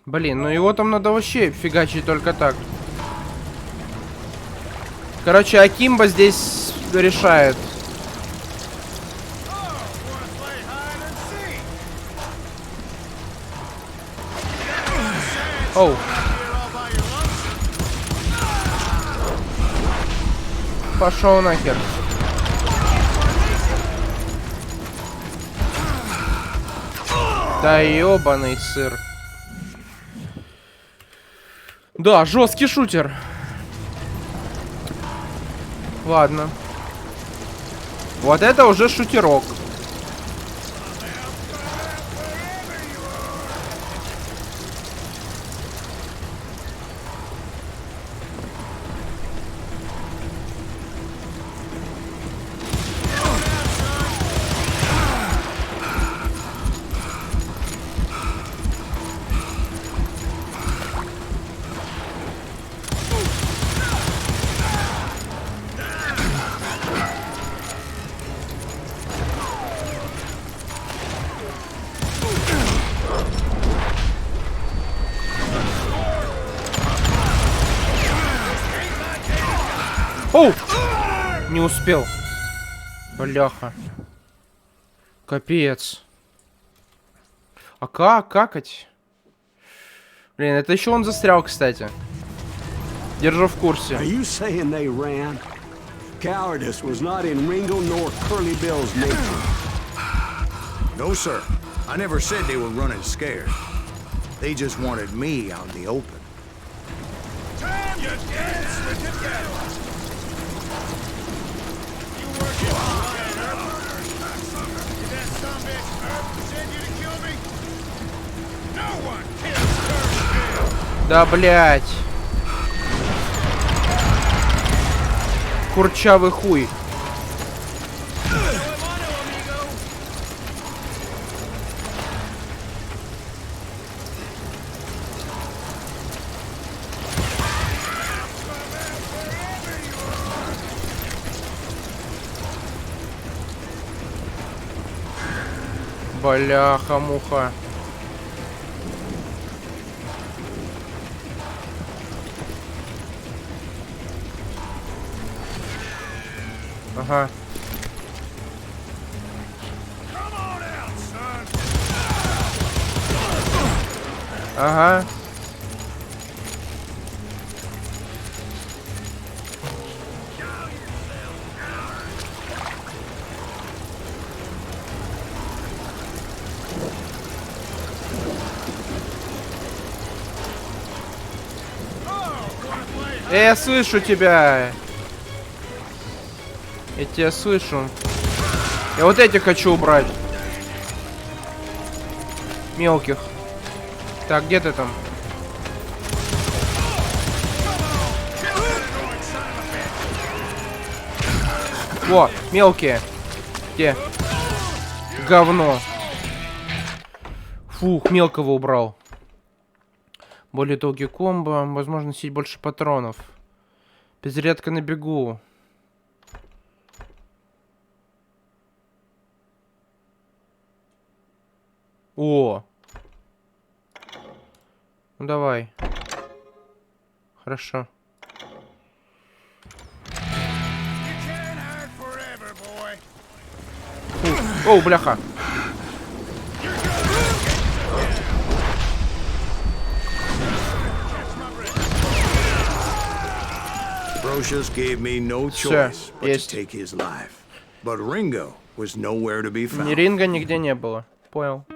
Блин, ну его там надо вообще фигачить только так. Короче, Акимба здесь решает. Оу. Пошел нахер. Да ёбаный сыр. Да, жесткий шутер. Ладно. Вот это уже шутерок. Оу! Не успел. Бляха. Капец. А как? Какать? Блин, это еще он застрял, кстати. Держу в курсе. Are you saying they ran? Cowardice was not in Ringo nor Curly Bill's nature. No, sir. I never said they were running scared. They just wanted me out in the open. Да, блять. Курчавый хуй. Бляха-муха. Ага. Ага. Я слышу тебя. Я тебя слышу. Я вот этих хочу убрать. Мелких. Так, где ты там? Во, мелкие. Где? Говно. Фух, мелкого убрал. Более долгий комбо. Возможно, носить больше патронов. Перезарядка на бегу. О! Ну давай. Хорошо. О, бляха. Brocious gave me no choice but to take his life. But Ringo was nowhere to be found. Ни Ринга нигде не было. Понял.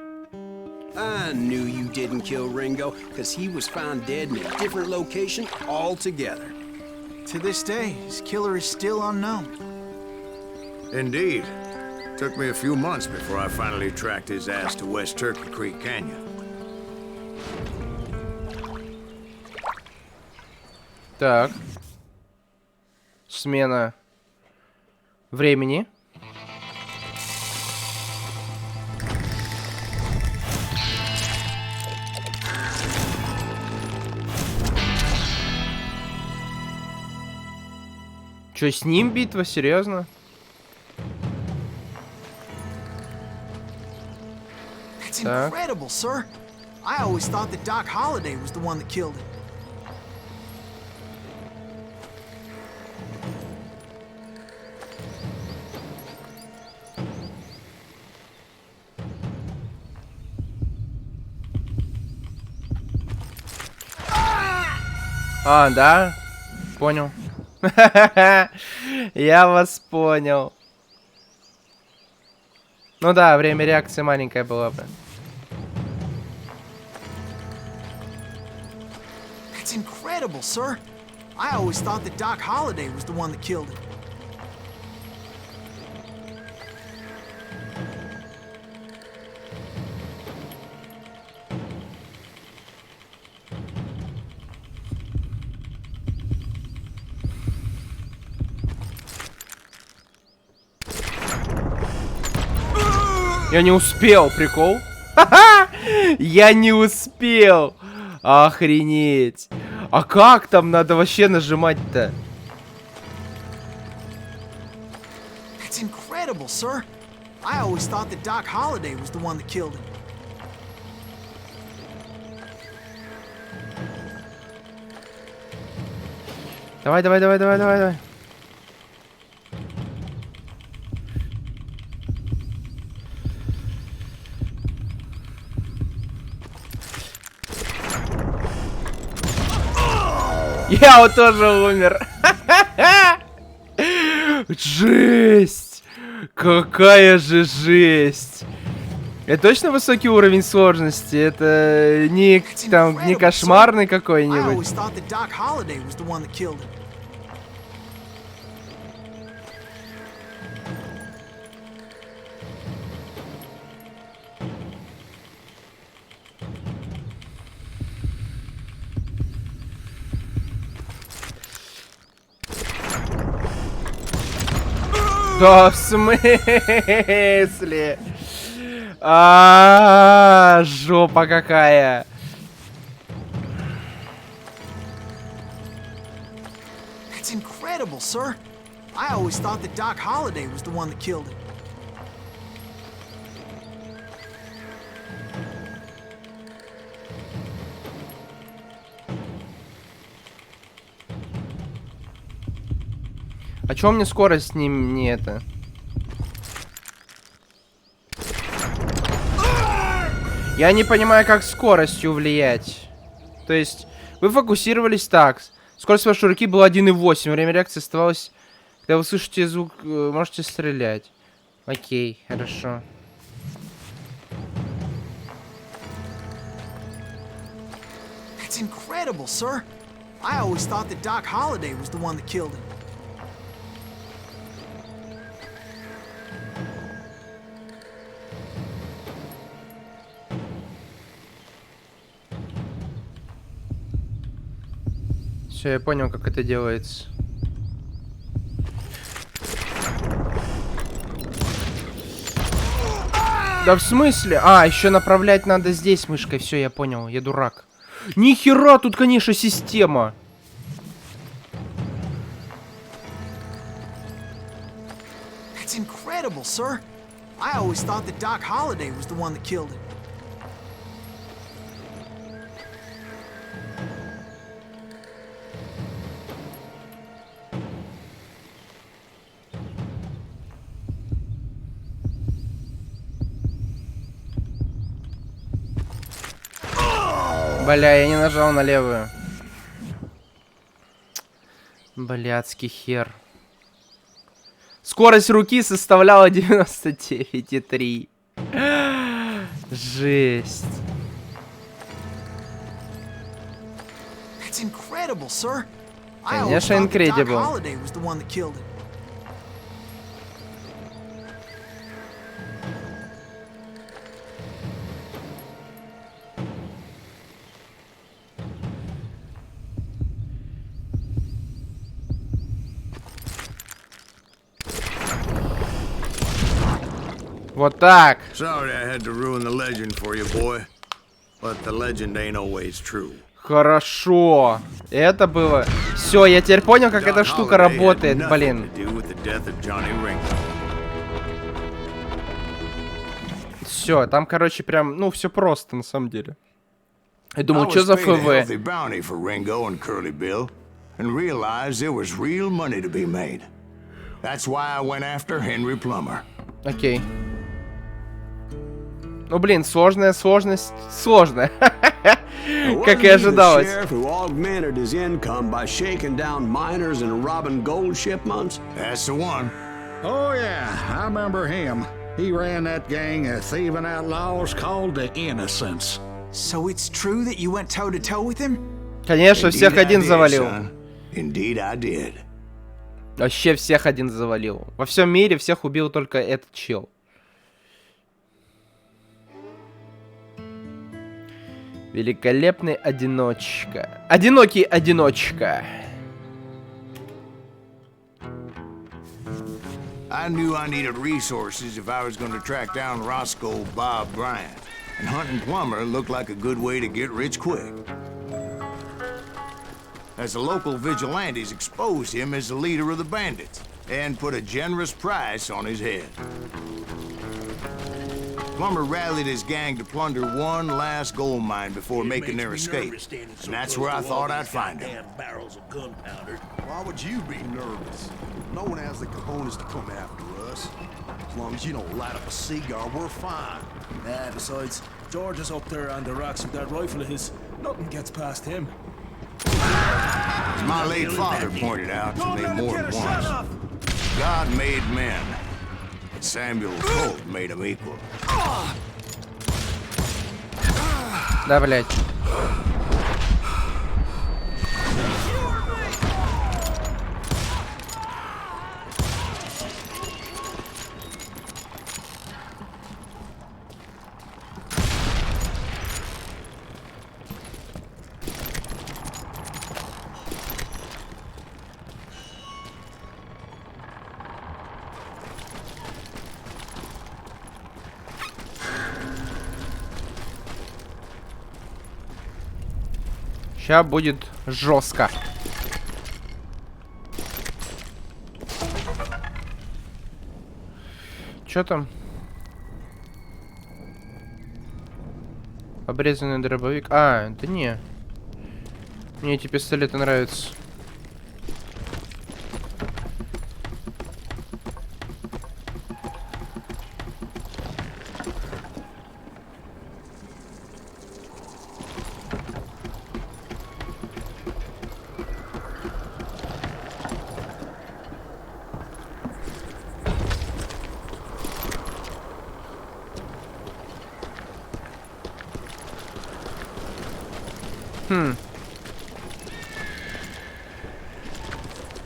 I knew you didn't kill Ringo, because he was found dead in a different location altogether. To this day, his killer is still unknown. Indeed. Took me a few months before I finally tracked his ass to West Turkey Creek Canyon. Так. Смена времени. Чё, с ним битва? Серьезно? That's incredible, sir. I always thought that Doc Holliday was the one that killed him. А, да? Понял. Я вас понял. Ну да, время реакции маленькое было бы. That's incredible, sir. I always thought that Doc Holliday was the one that killed him. Я не успел, прикол. Я не успел. Охренеть. А как там надо вообще нажимать-то? That's incredible, sir. I always thought that Doc Holliday was the one that killed him. Давай, давай, давай, давай, давай, давай. Я вот тоже умер. Жесть! Какая же жесть! Это точно высокий уровень сложности? Это не, там, не кошмарный какой-нибудь? Да в смысле? Жопа какая. That's incredible, sir. I always thought that Doc Holliday was the one that killed him. А чё мне скорость с ним не это? Я не понимаю, как скоростью влиять. То есть, вы фокусировались так. Скорость вашей руки была 1,8. Время реакции оставалось... Когда вы слышите звук, можете стрелять. Окей, хорошо. That's incredible, sir. I always thought that Doc Holliday was the one that killed him. Все, я понял, как это делается. Да в смысле? А, еще направлять надо здесь мышкой. Все, я понял, я дурак. Нихера, тут, конечно, система. That's incredible, sir. I always thought that Doc Holliday was the one that killed him. Бля, я не нажал на левую. Блядский хер. Скорость руки составляла 99,3. Жесть. That's incredible, sir. Конечно, incredible. Holliday was the one that killed him. Вот так. Sorry I had to ruin the legend for you, boy. But the legend ain't always true. Хорошо. Это было... Все, я теперь понял, как эта штука работает, блин. Все, там, короче, прям, ну, все просто, на самом деле. Я думал, что за ФВ? Окей. Ну, блин, сложная сложность. Сложная. Как и ожидалось. Oh, yeah, I remember him. He ran that gang of thieving outlaws called the Innocents. So it's true that you went toe-to-toe with him? Конечно, всех один завалил. Indeed I did. Вообще всех один завалил. Во всем мире всех убил только этот чел. Великолепный одиночка. Одинокий одиночка. I knew I needed resources if I was going to track down Roscoe Bob Bryant. And hunting Plumber looked like a good way to get rich quick. As the local vigilantes exposed him as the leader of the bandits and put a generous price on his head. Plumber rallied his gang to plunder one last gold mine before making their escape. And that's where I thought I'd find him. Why would you be nervous? No one has the cojones to come after us. As long as you don't light up a cigar, we're fine. Nah, besides, George is up there on the rocks with that rifle of his. Nothing gets past him. As my late father pointed out to me more than once, God made men, but Samuel Colt made them equal. Да, блядь. Сейчас будет жестко. Чё там? Обрезанный дробовик. А, да не. Мне эти пистолеты нравятся.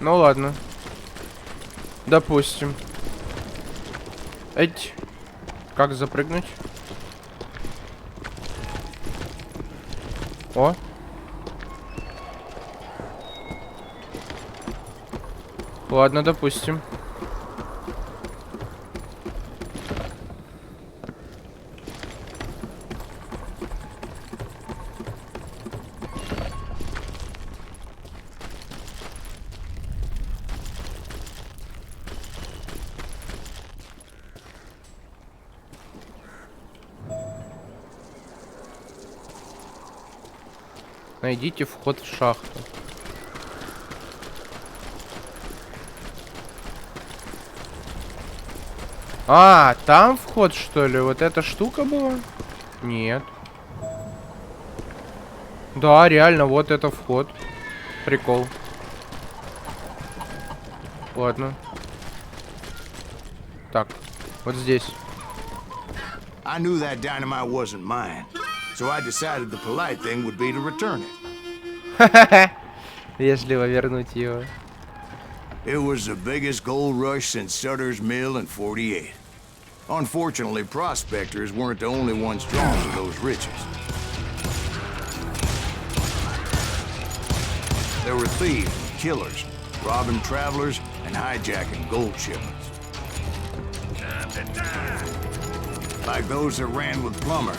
Ну ладно. Допустим. Эть. Как запрыгнуть? О. Ладно, допустим. Найдите вход в шахту. А, там вход, что ли? Вот эта штука была? Нет. Да, реально, вот это вход. Прикол. Ладно. Так, вот здесь. I knew that dynamite wasn't mine, so I decided the polite thing would be to return it. Вежливо вернуть его. It was the biggest gold rush since Sutter's Mill in '48. Unfortunately, prospectors weren't the only ones drawn to those riches. There were thieves and killers, robbing travelers and hijacking gold shipments. Like those that ran with Plummer.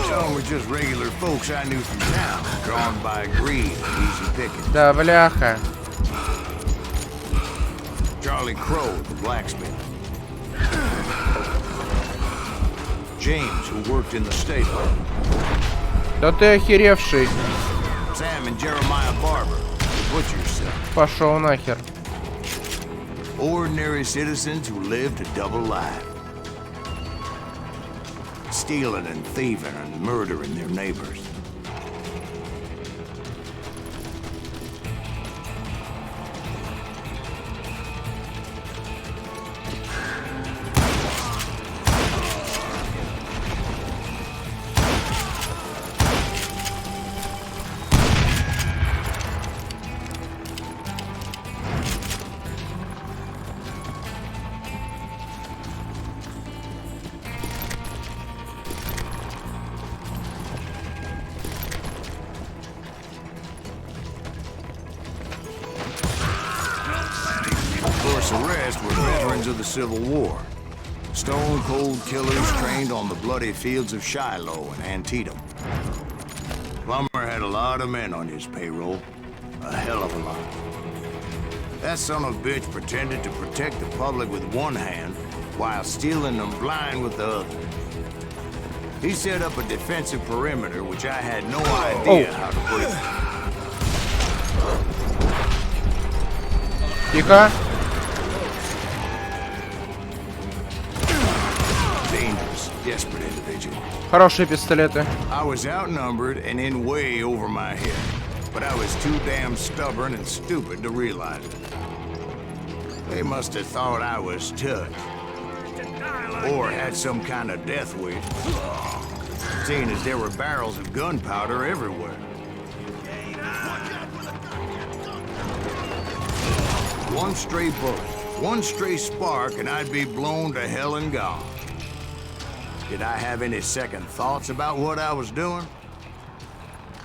Some were just regular folks I knew from town, drawn by greed and easy picking. Да, бляха. Charlie Crow, the blacksmith. James, who worked in the stable. Да ты охеревший. Sam and Jeremiah Barber, the butcher's son. Пошел нахер. Ordinary citizens who lived a double life. Stealing and thieving and murdering their neighbors. The rest were veterans of the Civil War. Stone-cold killers trained on the bloody fields of Shiloh and Antietam. Plummer had a lot of men on his payroll. A hell of a lot. That son of a bitch pretended to protect the public with one hand while stealing them blind with the other. He set up a defensive perimeter which I had no idea how to put it. Тихо. Desperate individual. Хорошие пистолеты. I was outnumbered and in way over my head. but I was too damn stubborn and stupid to realize it. They must have thought I was touched. Or had some kind of death wish. Seeing as there were barrels of gunpowder everywhere. One stray bullet, one stray spark, and I'd be blown to hell and gone. Did I have any second thoughts about what I was doing?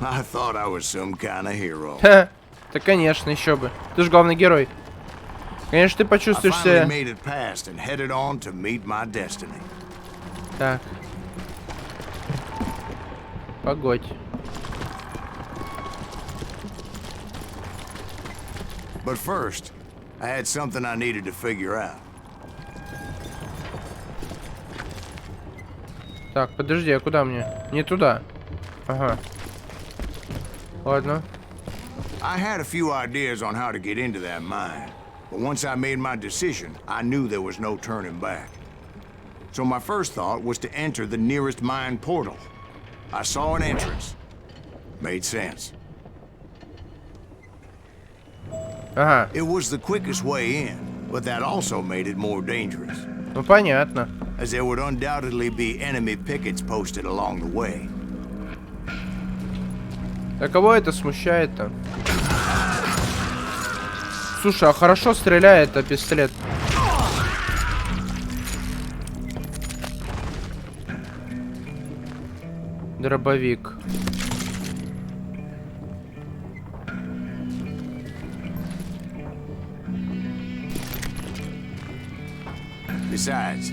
I thought I was some kind of hero. Ха, да конечно, еще бы. Ты же главный герой. Конечно, ты I почувствуешь finally себя... made it past and headed on to meet my destiny. Так. Погодь. But first, I had something I needed to figure out. Так, подожди, а куда мне? Не туда. Ага. Ладно. I had a few ideas on how to get into that mine, but once I made my decision, I knew there was no turning back. So my first thought was to enter the nearest mine portal. I saw an entrance. Made sense. Ага. It was the quickest way in, but that also made it more dangerous, Ну понятно. as there would undoubtedly be enemy pickets posted along the way. А кого это смущает-то? Слушай, а хорошо стреляет, а пистолет. Дробовик. Besides,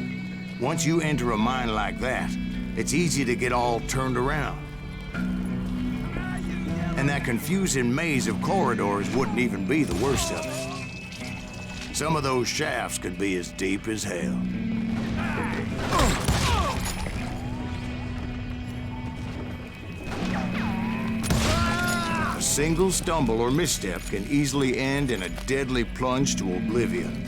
once you enter a mine like that, it's easy to get all turned around. And that confusing maze of corridors wouldn't even be the worst of it. Some of those shafts could be as deep as hell. A single stumble or misstep can easily end in a deadly plunge to oblivion.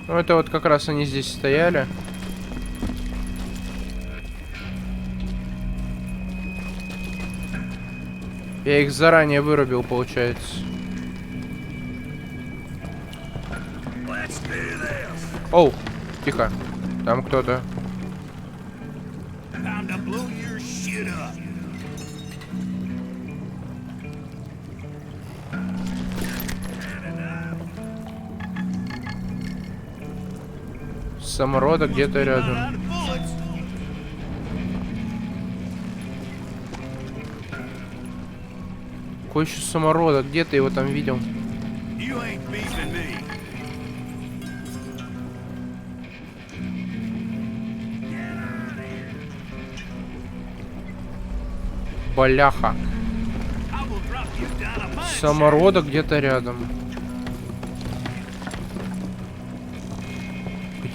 Ну это вот как раз они здесь стояли. Я их заранее вырубил, получается. Оу, тихо. Там кто-то. Самородок где-то рядом. Какой еще самородок? Где ты его там видел? Баляха. Самородок где-то рядом.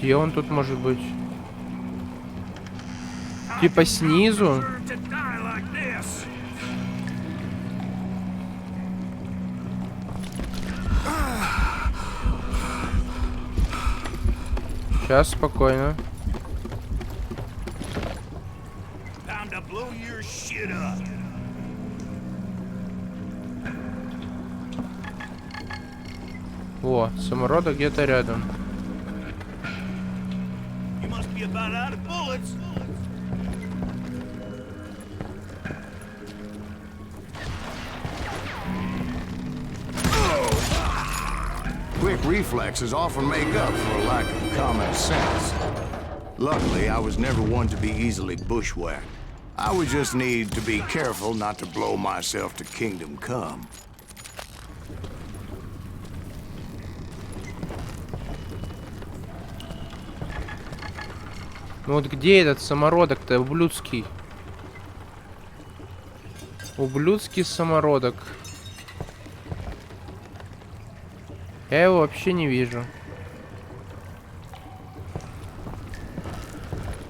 Где он тут может быть? Типа снизу? Сейчас, спокойно. О, самородок где-то рядом. Quick reflexes often make up for a lack of common sense. Luckily, I was never one to be easily bushwhacked. I would just need to be careful not to blow myself to kingdom come. Ну вот где этот самородок-то, ублюдский? Ублюдский самородок. Я его вообще не вижу.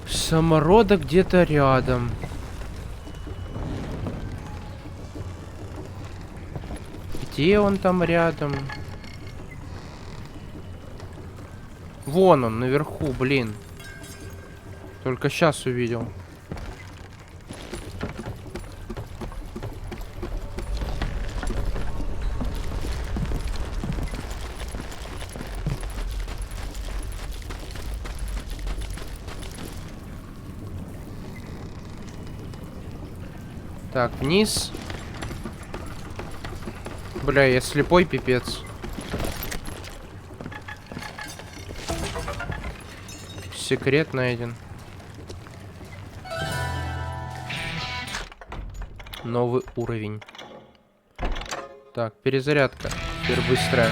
Самородок где-то рядом. Где он там рядом? Вон он, наверху, блин. Только сейчас увидел. Так, вниз. Бля, я слепой, пипец. Секрет найден. Новый уровень. Так, перезарядка. Теперь быстрая.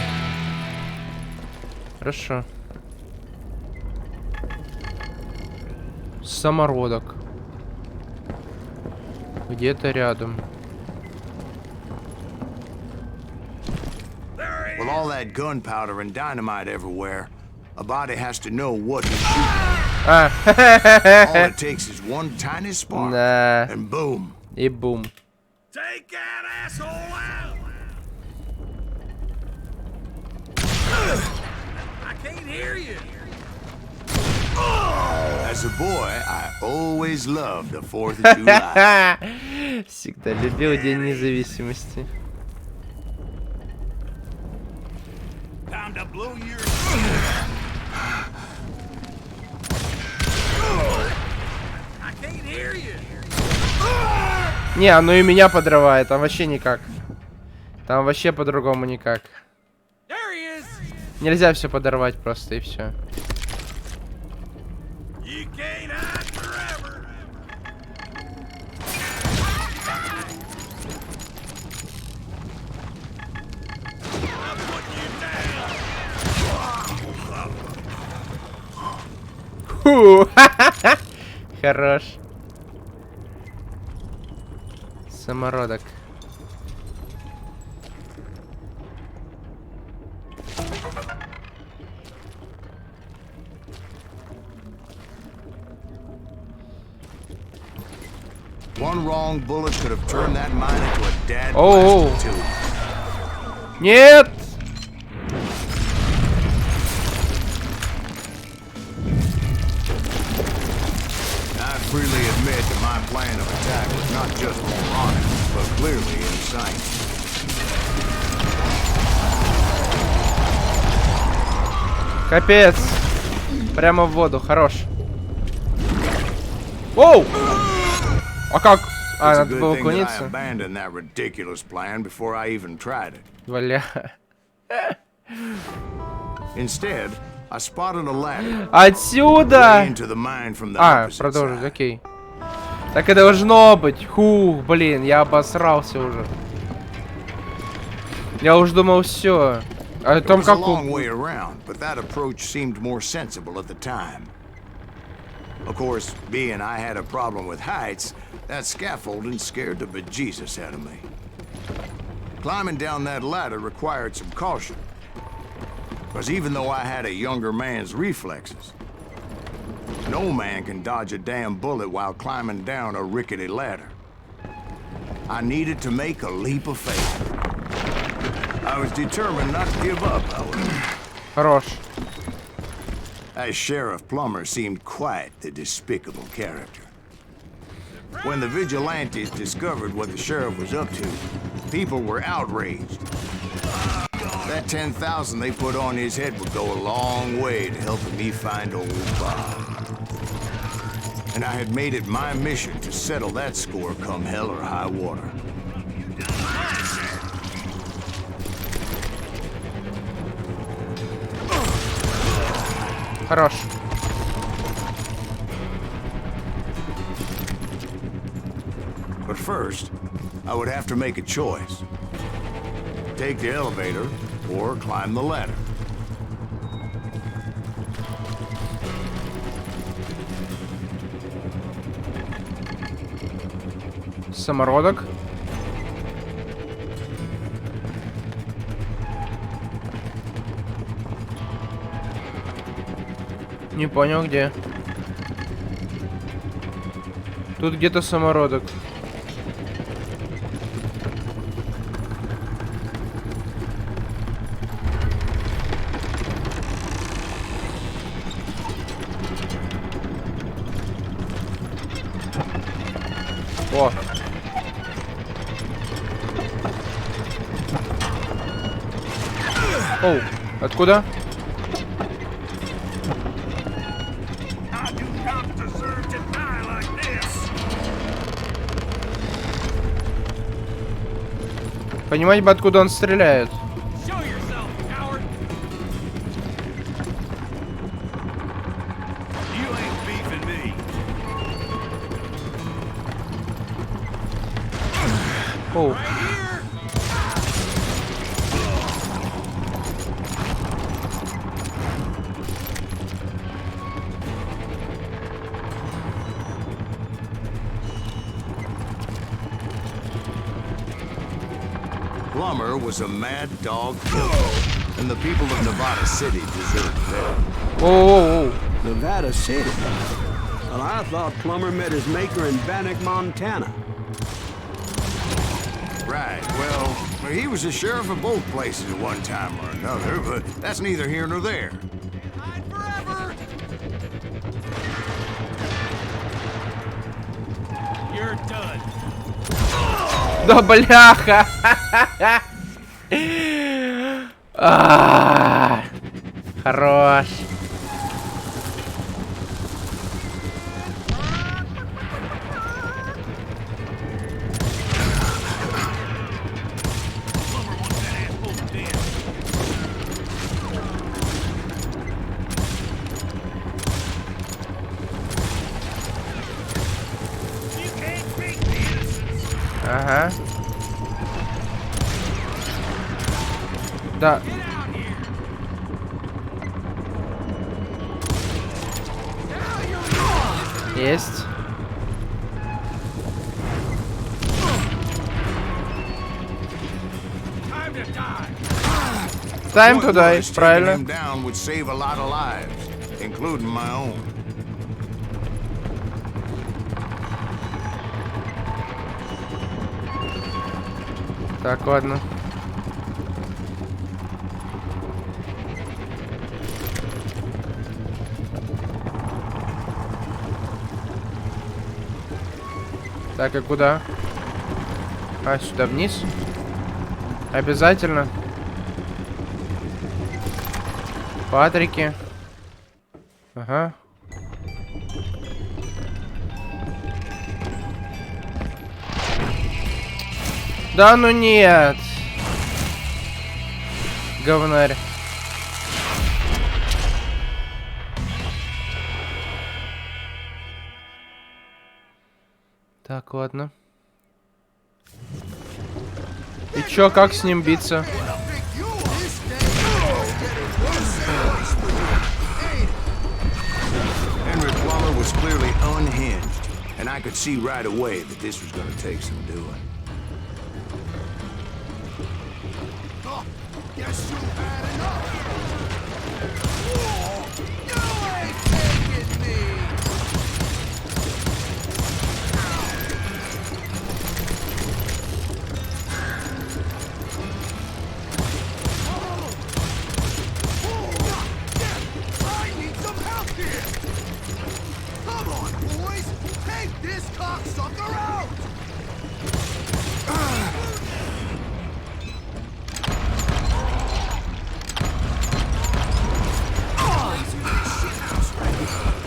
Хорошо. Самородок. Где-то рядом. With all that gunpowder and dynamite everywhere, a body has to know what he's shooting. All it takes is one tiny spark, Да. and boom. И бум. Take that asshole out! I can't hear you. As a boy, I always loved the 4th of July. Всегда любил День независимости. Time to blow your... I can't hear you. Не, оно и меня подрывает, там вообще никак. Там вообще по-другому никак. There he is. Нельзя все подорвать просто и все. You can't hide forever. I'm putting you down. Фу. Хорош. Самородок. One wrong bullet could have turned that mine into a dead Oh. blast tube. Нет! I freely admit that my plan of attack was not just moronic, but clearly insane. Капец. Прямо в воду, хорош. Оу! А как? А, It's a надо good было thing that I уклониться. abandoned that ridiculous plan before I even tried it. Бля. Instead, I spotted a ladder Отсюда! into the mine from the А, opposite продолжить, side. окей. Так и должно быть. Хух, блин, я обосрался уже. Я уж думал, все. А It там was a как... long way around, but that approach seemed more sensible at the time. Of course, being I had a problem with heights, that scaffolding scared the bejesus out of me. Climbing down that ladder required some caution. Because even though I had a younger man's reflexes, no man can dodge a damn bullet while climbing down a rickety ladder. I needed to make a leap of faith. I was determined not to give up, however. Хорош. As Sheriff Plummer seemed quite the despicable character. When the vigilantes discovered what the sheriff was up to, people were outraged. That 10,000 they put on his head would go a long way to helping me find old Bob. And I had made it my mission to settle that score come hell or high water. Хорош. But first, I would have to make a choice. Take the elevator or climb the ladder. Самородок. Не понял, где. Тут где-то самородок. О. Оу, откуда? Понимать бы, откуда он стреляет. Оу. Plummer was a mad dog killer, and the people of Nevada City deserved better. Оу. Nevada City. Well, I thought Plummer met his maker in Bannock, Montana. Right, well, he was the sheriff of both places at one time or another, but that's neither here nor there. You're done. Да бляха! Хорош. Ага. Да. Есть. Ставим туда, и правильно. Him down would save a lot of lives, including my own. Так, ладно. Так, и куда? А, сюда вниз? Обязательно. Патрики. Ага. Да ну нет. Говнарь. Так, ладно. И чё, как с ним биться? Was clearly unhinged, and I could see right away that this was going to take some doing. Oh, guess you had enough. Whoa, you ain't taking me. I need some help here. Come on, boys! Take this cocksucker out!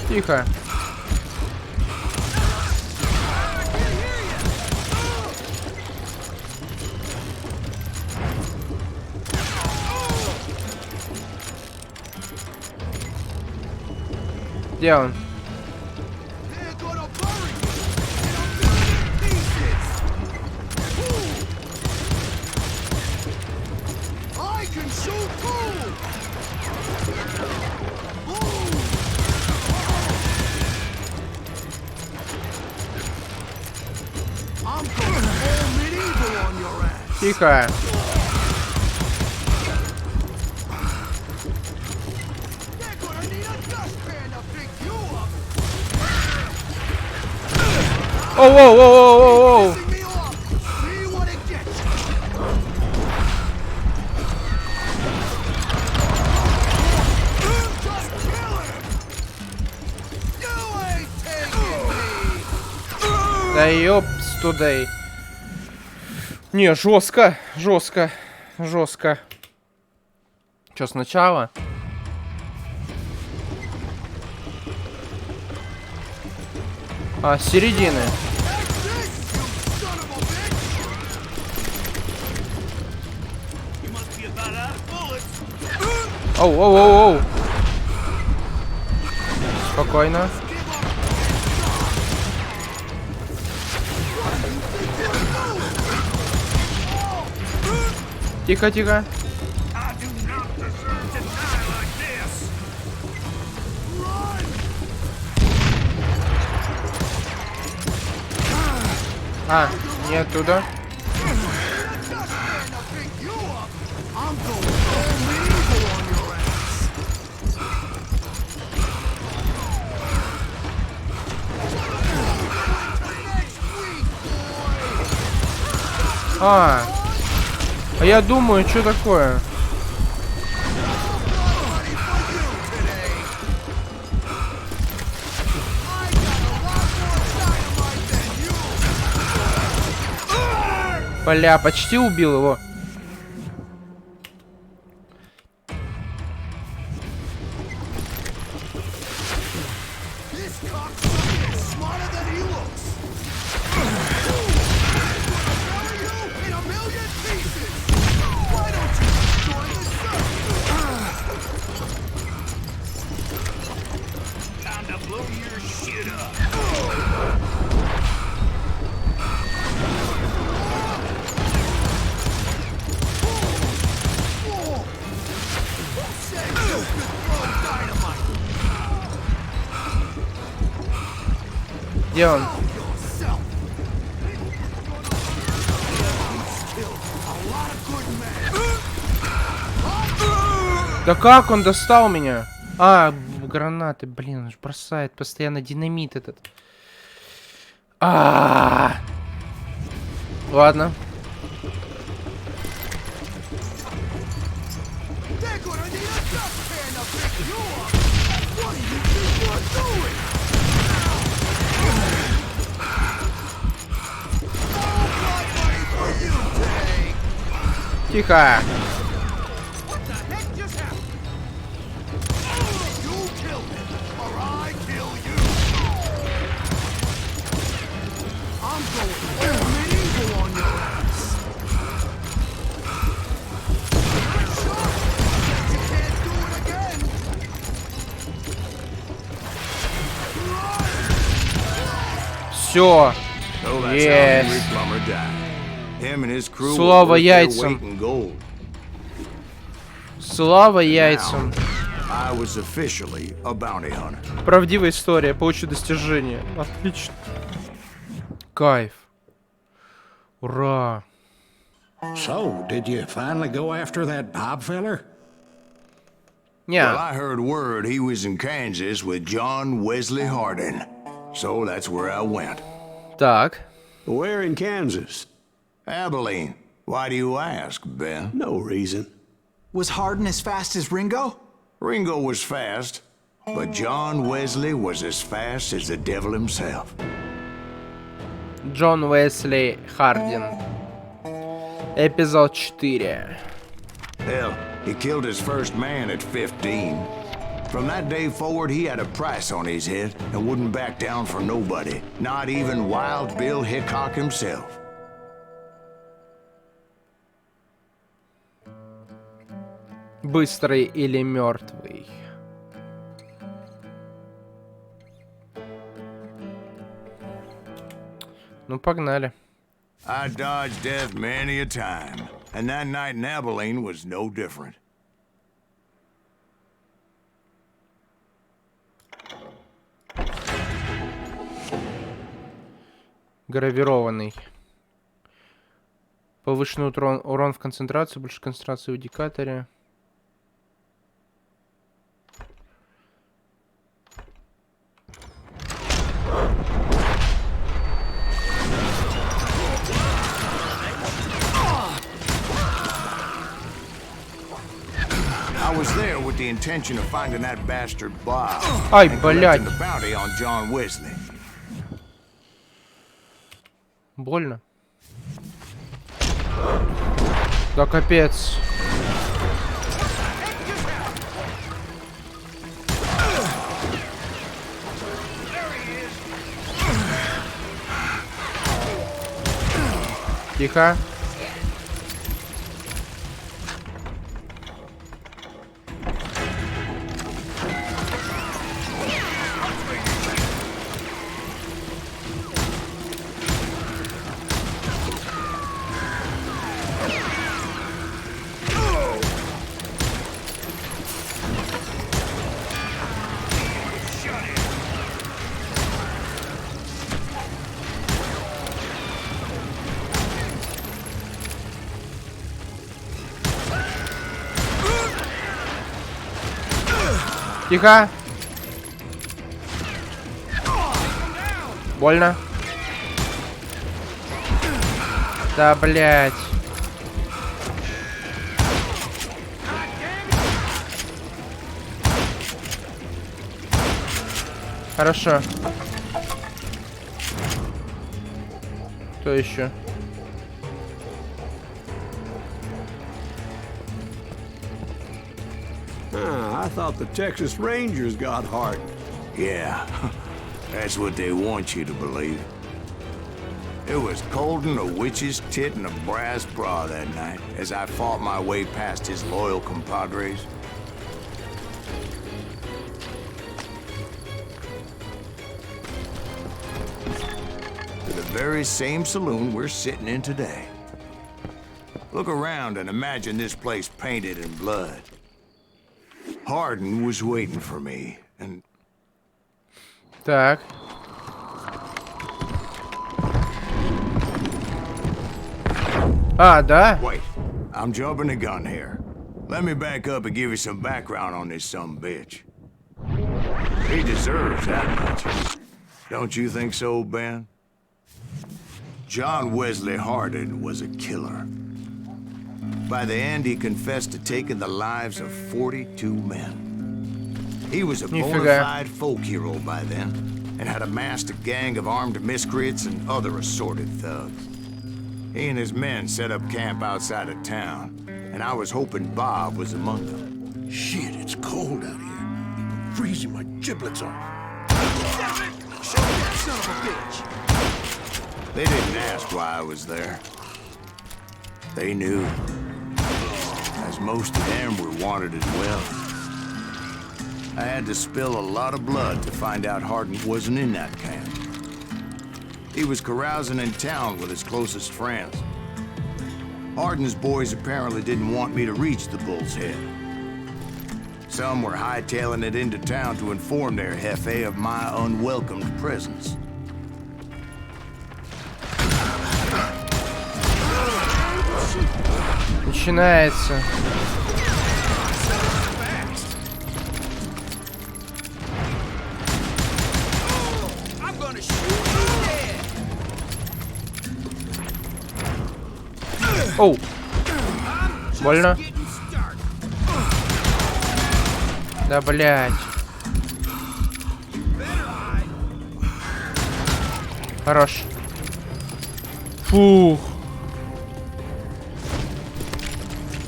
Тихо. Где он? Тихо. Оу-оу-оу-оу-оу-оу. Да ёпс today. Не, жестко, жестко, жестко. Что, сначала? А, с середины. Оу, оу, оу, оу. Спокойно. Тихо, тихо. А, не оттуда. А я думаю, что такое? Бля, почти убил его. Где он? Да как он достал меня? А, гранаты, блин, он же бросает постоянно динамит этот. Ладно. Тихо. Все. Yes. Слава яйцам. Слава яйцам. Правдивая история. Получу достижение. Отлично. Кайф. Ура. So, did you finally go after that Bob feller? Well, I heard word he was in Kansas with John Wesley Hardin. So that's where I went. Так. Where in Kansas? Abilene. Why do you ask, Ben? No reason. Was Hardin as fast as Ringo? Ringo was fast, but John Wesley was as fast as the devil himself. Джон Уэсли Хардин. Эпизод 4. Hell, he killed his first man at 15. From that day forward, he had a price on his head and wouldn't back down for nobody, not even Wild Bill Hickok himself. Быстрый или мертвый? Ну, погнали. I dodged death many a time, and that night in Abilene was no different. Гравированный. Повышенный урон в концентрации, больше концентрации в индикаторе. I was there with the intention of finding that bastard Bob. Ай, and блядь. collecting the bounty on John Wesley. Больно. Да капец. Тихо. Тихо. Больно. Да, блядь. Хорошо. Кто еще? I thought the Texas Rangers got heart. Yeah, that's what they want you to believe. It was cold in a witch's tit and a brass bra that night as I fought my way past his loyal compadres. To the very same saloon we're sitting in today. Look around and imagine this place painted in blood. Hardin was waiting for me, and... Так. А, да? Wait, I'm jumping the gun here. Let me back up and give you some background on this sumbitch. He deserves that much. Don't you think so, Ben? John Wesley Hardin was a killer. By the end, he confessed to taking the lives of 42 men. He was a bona fide folk hero by then, and had amassed a gang of armed miscreants and other assorted thugs. He and his men set up camp outside of town, and I was hoping Bob was among them. Shit, it's cold out here. Freezing my giblets off. Shoot that son of a bitch! They didn't ask why I was there. They knew. As most of them were wanted as well. I had to spill a lot of blood to find out Hardin wasn't in that camp. He was carousing in town with his closest friends. Hardin's boys apparently didn't want me to reach the Bull's Head. Some were hightailing it into town to inform their jefe of my unwelcomed presence. Начинается. Оу. Больно. Да, блядь. Хорош. Фух.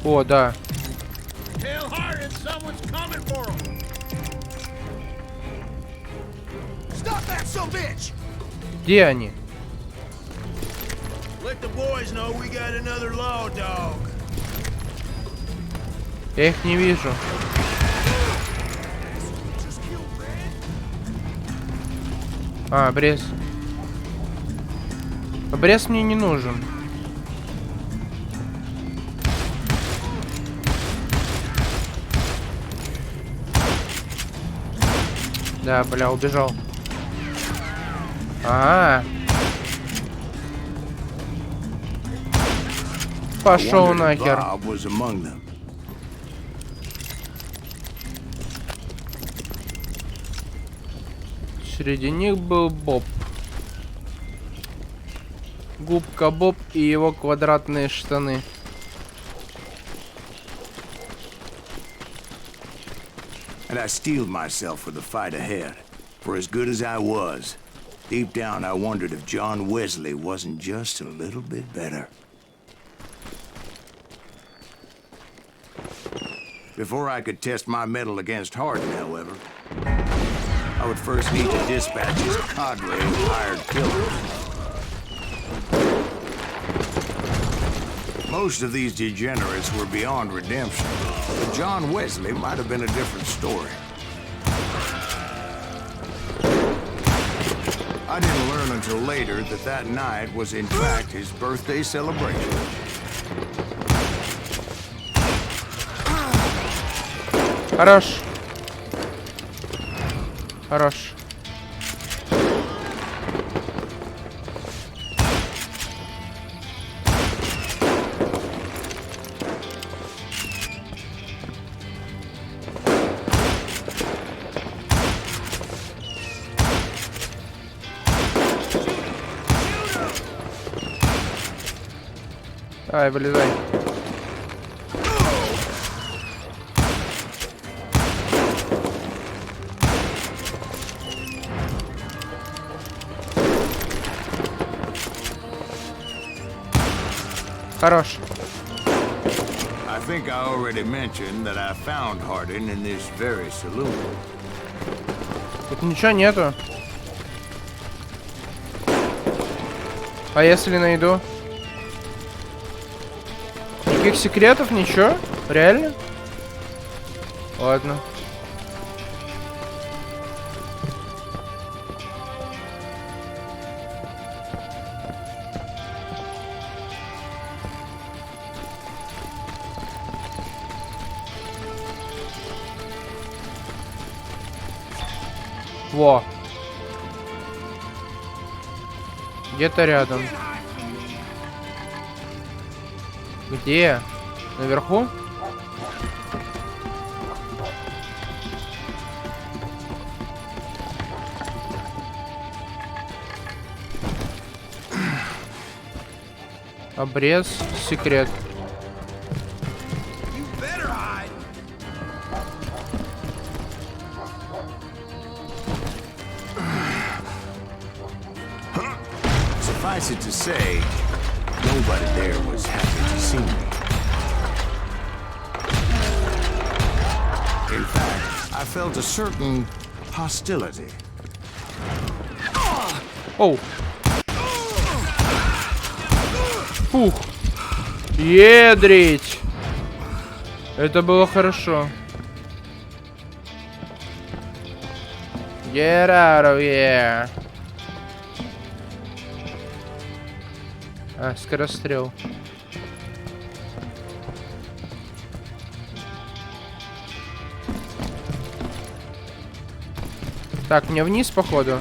О, да. Где они? Я их не вижу. А, обрез. Обрез мне не нужен. Да, бля, убежал. Пошел нахер. Среди них был Боб. Губка Боб и его квадратные штаны. And I steeled myself for the fight ahead. For as good as I was, Deep down, I wondered if John Wesley wasn't just a little bit better. Before I could test my mettle against Hardin, however, I would first need to dispatch his cadre of hired killers. Most of these degenerates were beyond redemption, but John Wesley might have been a different story. I didn't learn until later that that night was in fact his birthday celebration. Хорош. Хорош. Давай, вылезай. Хорош. I think I already mentioned that I found Hardin in this very saloon. Тут ничего нету. А если найду? Никаких секретов, ничего? Реально? Ладно. Во. Где-то рядом. Где? Наверху? Обрез, секрет. Suffice it to say, nobody there was happy to see me. In fact, I felt a certain hostility. Оу. Фух. Едрить. Это было хорошо. Get out of here. А, скорострел. Так, мне вниз, походу.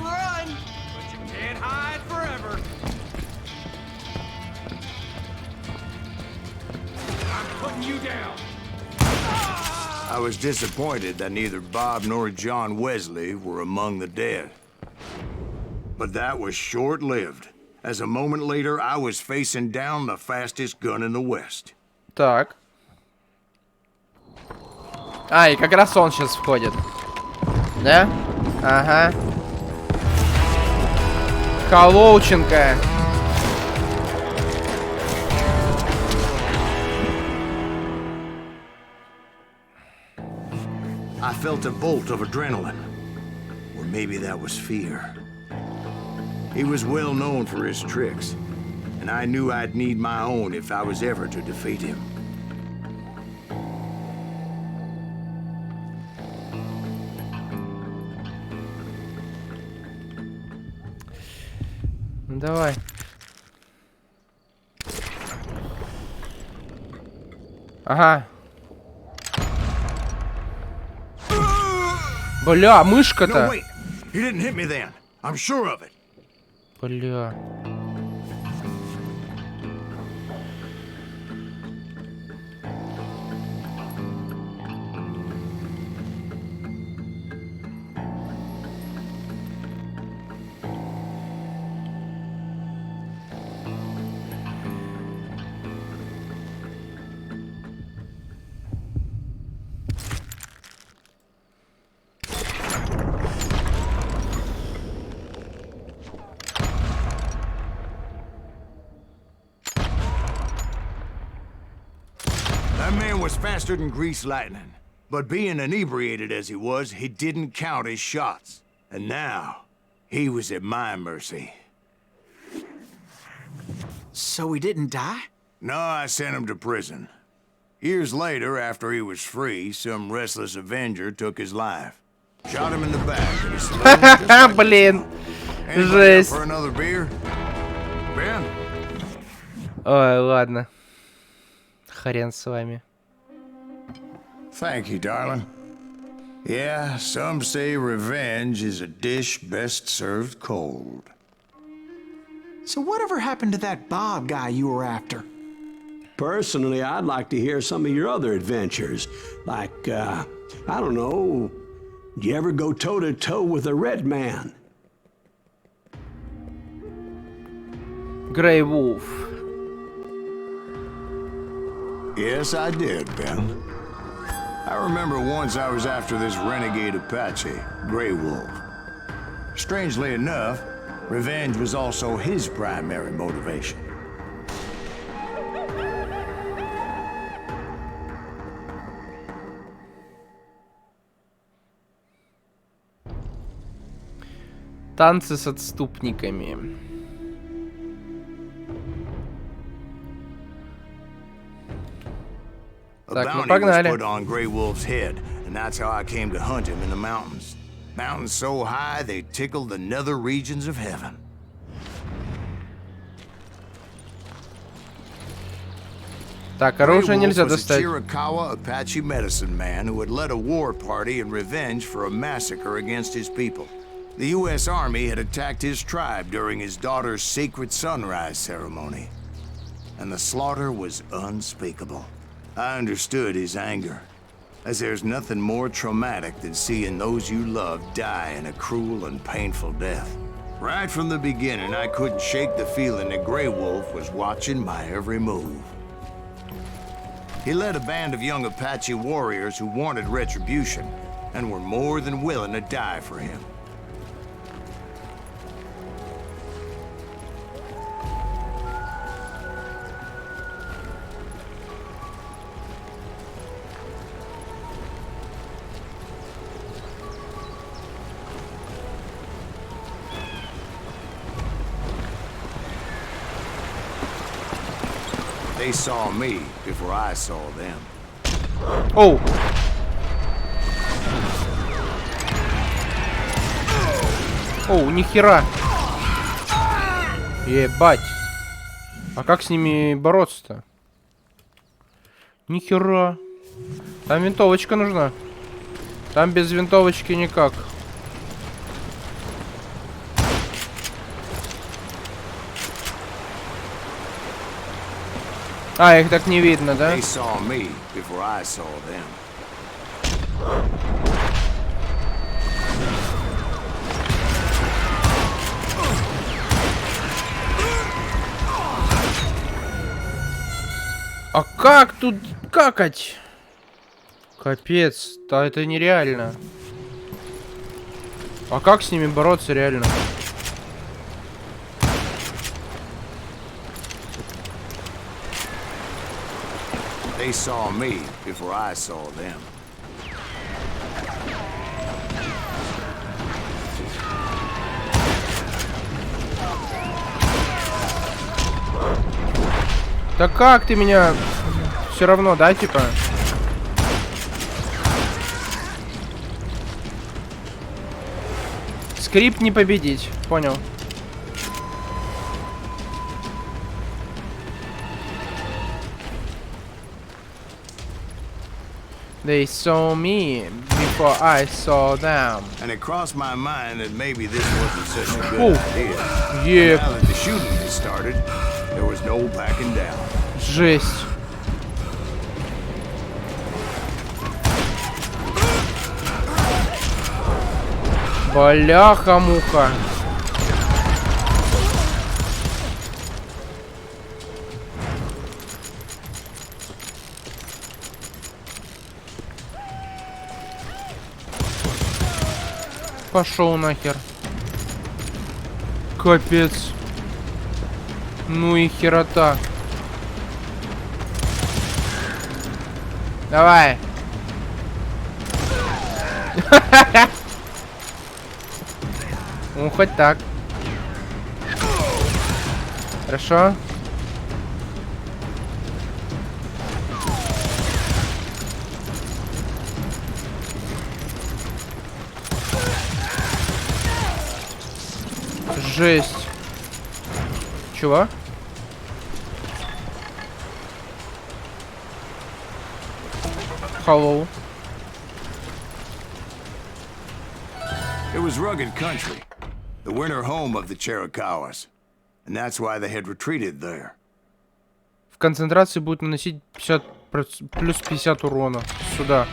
I was disappointed that neither Bob nor John Wesley were among the dead. But that was short-lived, as a moment later I was facing down the fastest gun in the West. Так. А, и как раз он сейчас входит. Да? Ага. Колоученко. I felt a bolt of adrenaline. Or maybe that was fear. He was well known for his tricks, and I knew I'd need my own if I was ever to defeat him. Ну давай. Ага. Бля, мышка-то. No, wait! He didn't hit me then. I'm sure of it. Бля. That man was faster than greased lightning. But being inebriated as he was, he didn't count his shots. And now, he was at my mercy. So he didn't die? No, I sent him to prison. Years later, after he was free, some restless Avenger took his life. Shot him in the back, and he saloon just like Блин. Anybody up Жесть. for another beer? Ben? Ой, ладно. Хрен с вами. Thank you, darling. Yeah, some say revenge is a dish best served cold. So whatever happened to that Bob guy you were after? Personally, I'd like to hear some of your other adventures. Like, I don't know, did you ever go toe-to-toe with a red man? Grey Wolf. Yes, I did, Ben. I remember once I was after this renegade Apache, Grey Wolf. Strangely enough, revenge was also his primary motivation. Танцы с отступниками. A Так, ну bounty was погнали. put on Grey Wolf's head, and that's how I came to hunt him in the mountains. Mountains so high they tickled the nether regions of heaven. Так, Grey оружие Wolf нельзя was a достать. Chiricahua Apache medicine man who had led a war party in revenge for a massacre against his people. The U.S. Army had attacked his tribe during his daughter's sacred sunrise ceremony, and the slaughter was unspeakable. I understood his anger, as there's nothing more traumatic than seeing those you love die in a cruel and painful death. Right from the beginning, I couldn't shake the feeling that Grey Wolf was watching my every move. He led a band of young Apache warriors who wanted retribution and were more than willing to die for him. They saw me before I saw them. Оу. Оу, нихера. Ебать. А как с ними бороться-то? Нихера. Там винтовочка нужна. Там без винтовочки никак. А, их так не видно, да? They saw me before I saw them. А как тут какать? Капец, да это нереально. А как с ними бороться реально? They saw me before I saw them. Да как ты меня... Все равно, да, типа? Скрипт не победить, понял. They saw me before I saw them. And it crossed my mind that maybe this wasn't such a good Oh, idea. yeah. Now that the shooting had started, there was no backing down. Жесть. Бляха-муха. Пошел нахер. Капец. Ну и херота. Давай. Ну, хоть так. Хорошо. Жесть. Чего? Hello. It was rugged country, the winter home of the Chiricahuas, and that's why they had retreated there. В концентрации будет наносить 50 плюс 50 урона. Сюда.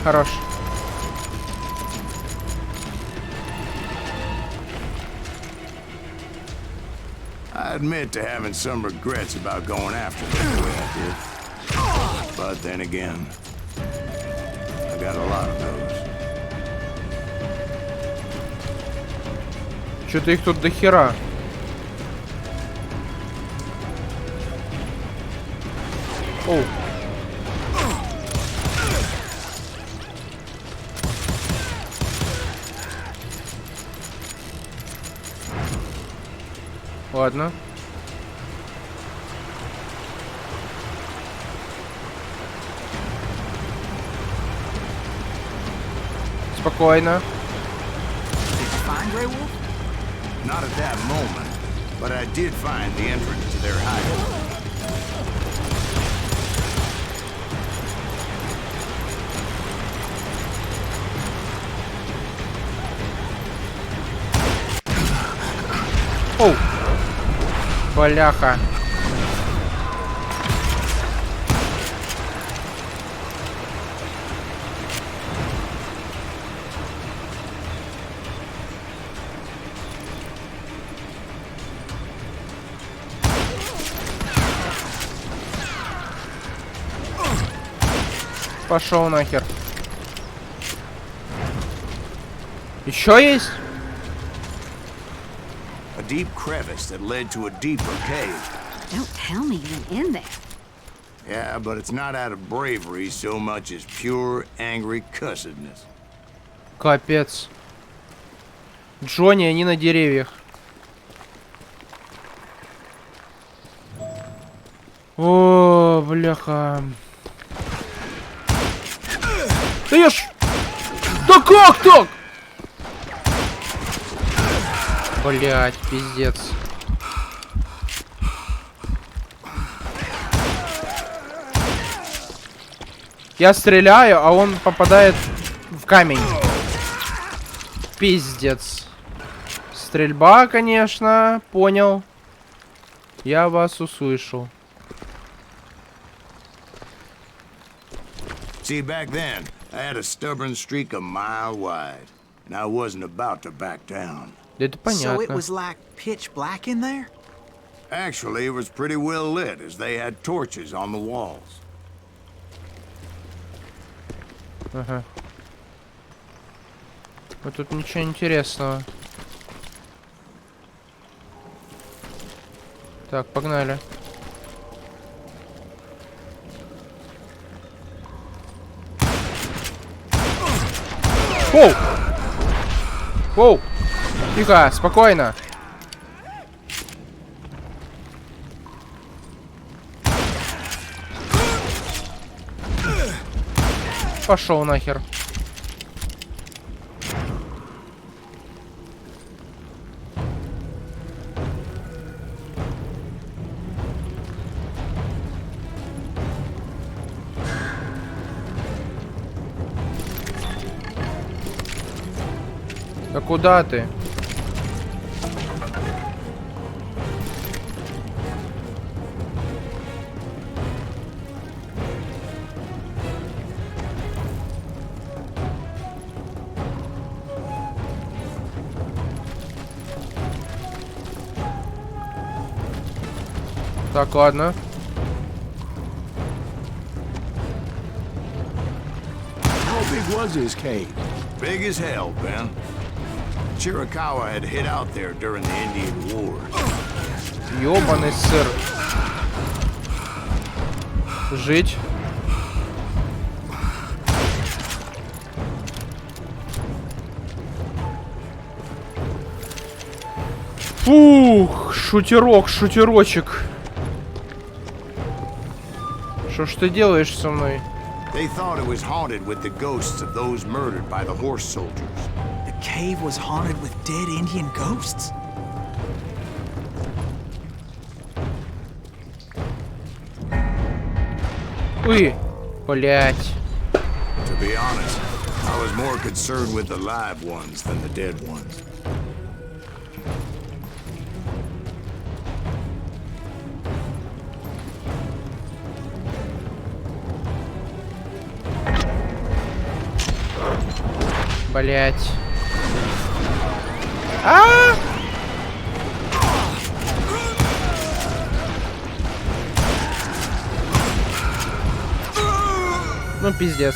Хорош. I admit to having some regrets about going after them the way I did. But then again, I got a lot of those. Что-то их тут до хера. Оу. Ладно. Спокойно. Not at that moment, but I did find the entrance to their hideout. Оу. Бляха. Пошел нахер. Еще есть? A deep crevice that led to a deeper cave. Don't tell me you're in there. Yeah, but it's not out of bravery so much as pure angry cussedness. Капец. Джонни, они на деревьях. О, бляха. Да я ж... Да как так? Блять, пиздец. Я стреляю, а он попадает в камень. Пиздец. Стрельба, конечно, понял. Я вас услышал. See, back then, I had a stubborn streak a mile wide, and I wasn't about to back down. Это понятно. So it was like pitch black in there? Actually, it was pretty well lit, as they had torches on the walls. Ага. Вот тут ничего интересного. Так, погнали. Воу! Воу! Тихо, спокойно. Пошел нахер. Да куда ты? Так, ладно. was his cave? Big as hell, Ben. Chiricahua had hid out there during the Indian Wars. Ёбаный сыр. Жить. Фух, шутерочек. Что ж ты делаешь со мной? They thought it was haunted with the ghosts of those murdered by the horse soldiers. The cave was haunted with dead Indian ghosts? Ой, блять. To be honest, I was more concerned with the live ones than the dead ones. Блять. А! Ну пиздец.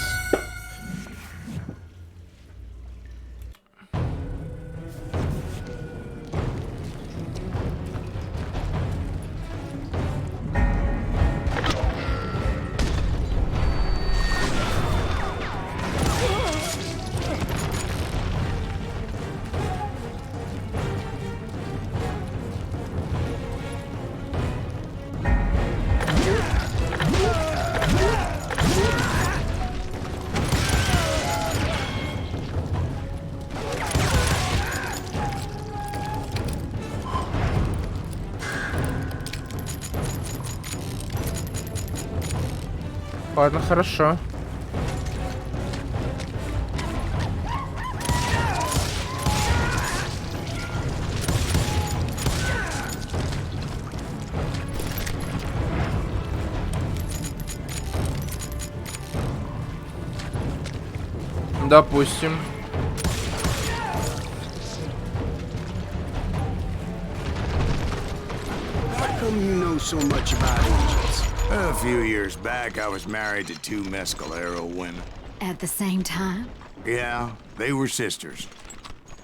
Ладно, хорошо. Допустим. How come you know so much about angels? A few years back, I was married to two Mescalero women. At the same time? Yeah, they were sisters.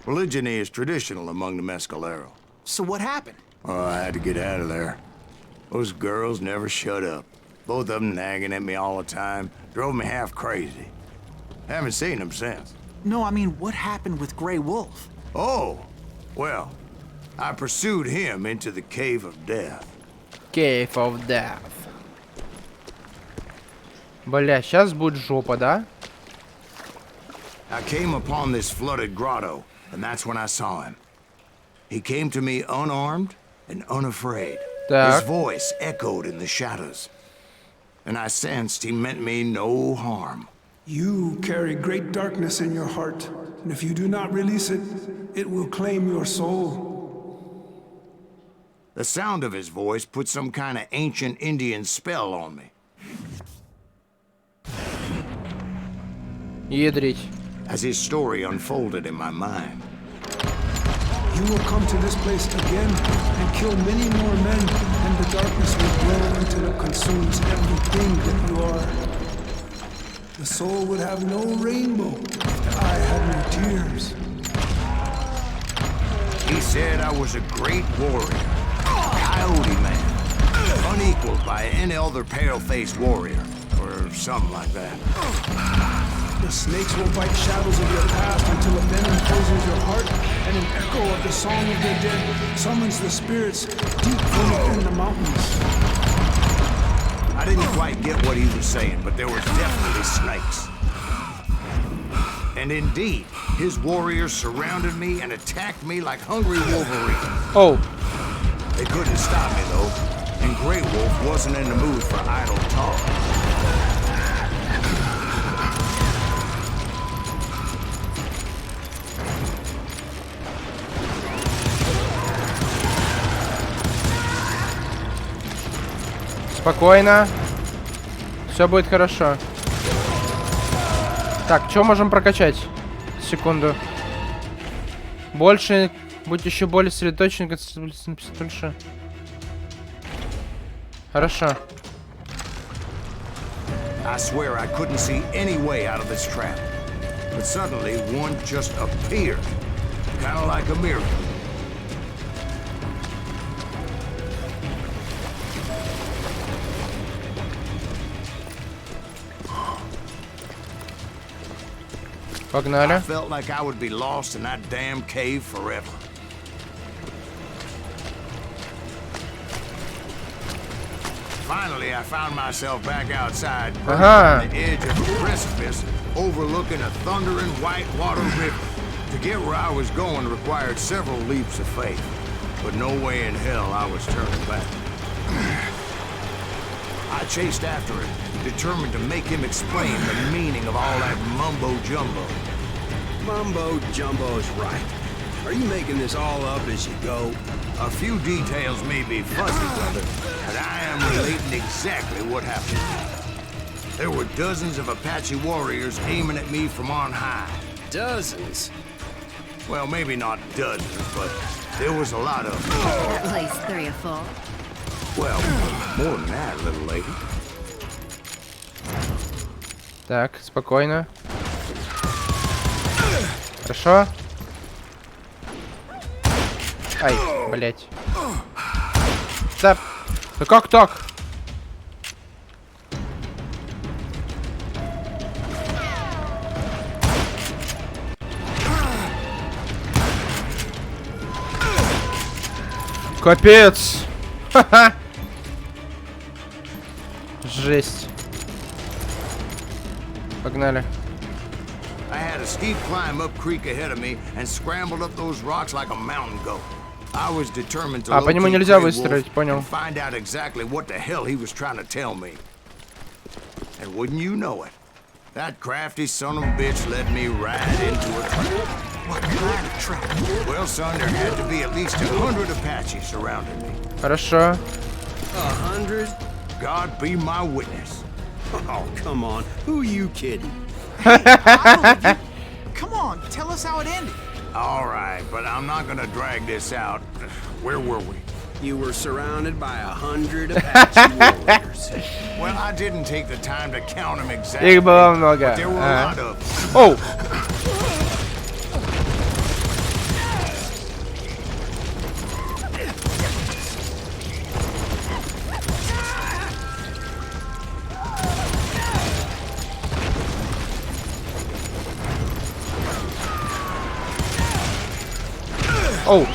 Polygyny is traditional among the Mescalero. So what happened? Oh, I had to get out of there. Those girls never shut up. Both of them nagging at me all the time. Drove me half crazy. Haven't seen them since. No, I mean, what happened with Grey Wolf? Oh, well, I pursued him into the Cave of Death. Cave of Death. Бля, сейчас будет жопа, да? I came upon this flooded grotto, and that's when I saw him. He came to me unarmed and unafraid. Так. His voice echoed in the shadows, and I sensed he meant me no harm. You carry great darkness in your heart, and if you do not release it, it will claim your soul. The sound of his voice put some kind of ancient Indian spell on me. Ядрить. As his story unfolded in my mind. You will come to this place again and kill many more men, and the darkness will grow until it consumes everything that you are. The soul would have no rainbow if the eye had no tears. He said I was a great warrior, a coyote man, unequaled by any other pale-faced warrior, or something like that. The snakes will bite shadows of your past until a venom poisons your heart, and an echo of the song of the dead summons the spirits deep from within the mountains. I didn't quite get what he was saying, but there were definitely snakes. And indeed, his warriors surrounded me and attacked me like hungry wolverines. Oh. They couldn't stop me, though, and Grey Wolf wasn't in the mood for idle talk. Спокойно. Все будет хорошо. Так, что можем прокачать? Секунду. Больше. Будь еще более сосредоточен. Больше. Хорошо. I swear I couldn't see any way out of this trap. but suddenly one just appeared, kind of like a miracle. Погнали. I felt like I would be lost in that damn cave forever. Finally, I found myself back outside, on the edge of a precipice, overlooking a thundering whitewater river. To get where I was going required several leaps of faith, but no way in hell I was turning back. I chased after him, determined to make him explain the meaning of all that mumbo-jumbo. Mumbo-jumbo's right. Are you making this all up as you go? A few details may be fuzzy, brother, but I am relating exactly what happened. There were dozens of Apache warriors aiming at me from on high. Dozens? Well, maybe not dozens, but there was a lot of them. At least 3 or 4. Well, more than that, little lady. Так, спокойно. Хорошо. Ай, блять. Да. Да как так? Капец. Ха-ха. Жесть. Погнали. I had a steep climb up creek ahead of me and scrambled up those rocks like a mountain goat. I was determined to по нему locate нельзя Grey выстрелить, Wolf понял. and find out exactly what the hell he was trying to tell me. And wouldn't you know it, that crafty son of a bitch led me right into a trap. What kind of trap? Well, son, there had to be at least 100 Apaches surrounding me. Хорошо. 100? God be my witness. Oh, come on. Who you kidding? Come on, tell us how it ended. All right, but I'm not gonna drag this out. Where were we? You were surrounded by 100 Apache warriors. Well, I didn't take the time to count them exactly. Их было много. But there were a lot of them. Оу. Оу.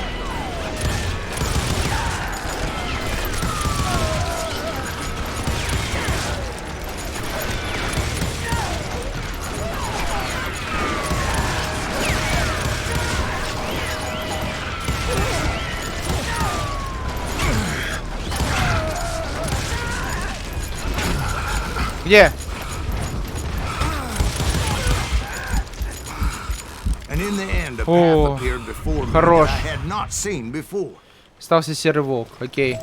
Где? And in the end, a О, path appeared before me хорош. that I had not seen before. Остался серый волк. Окей. I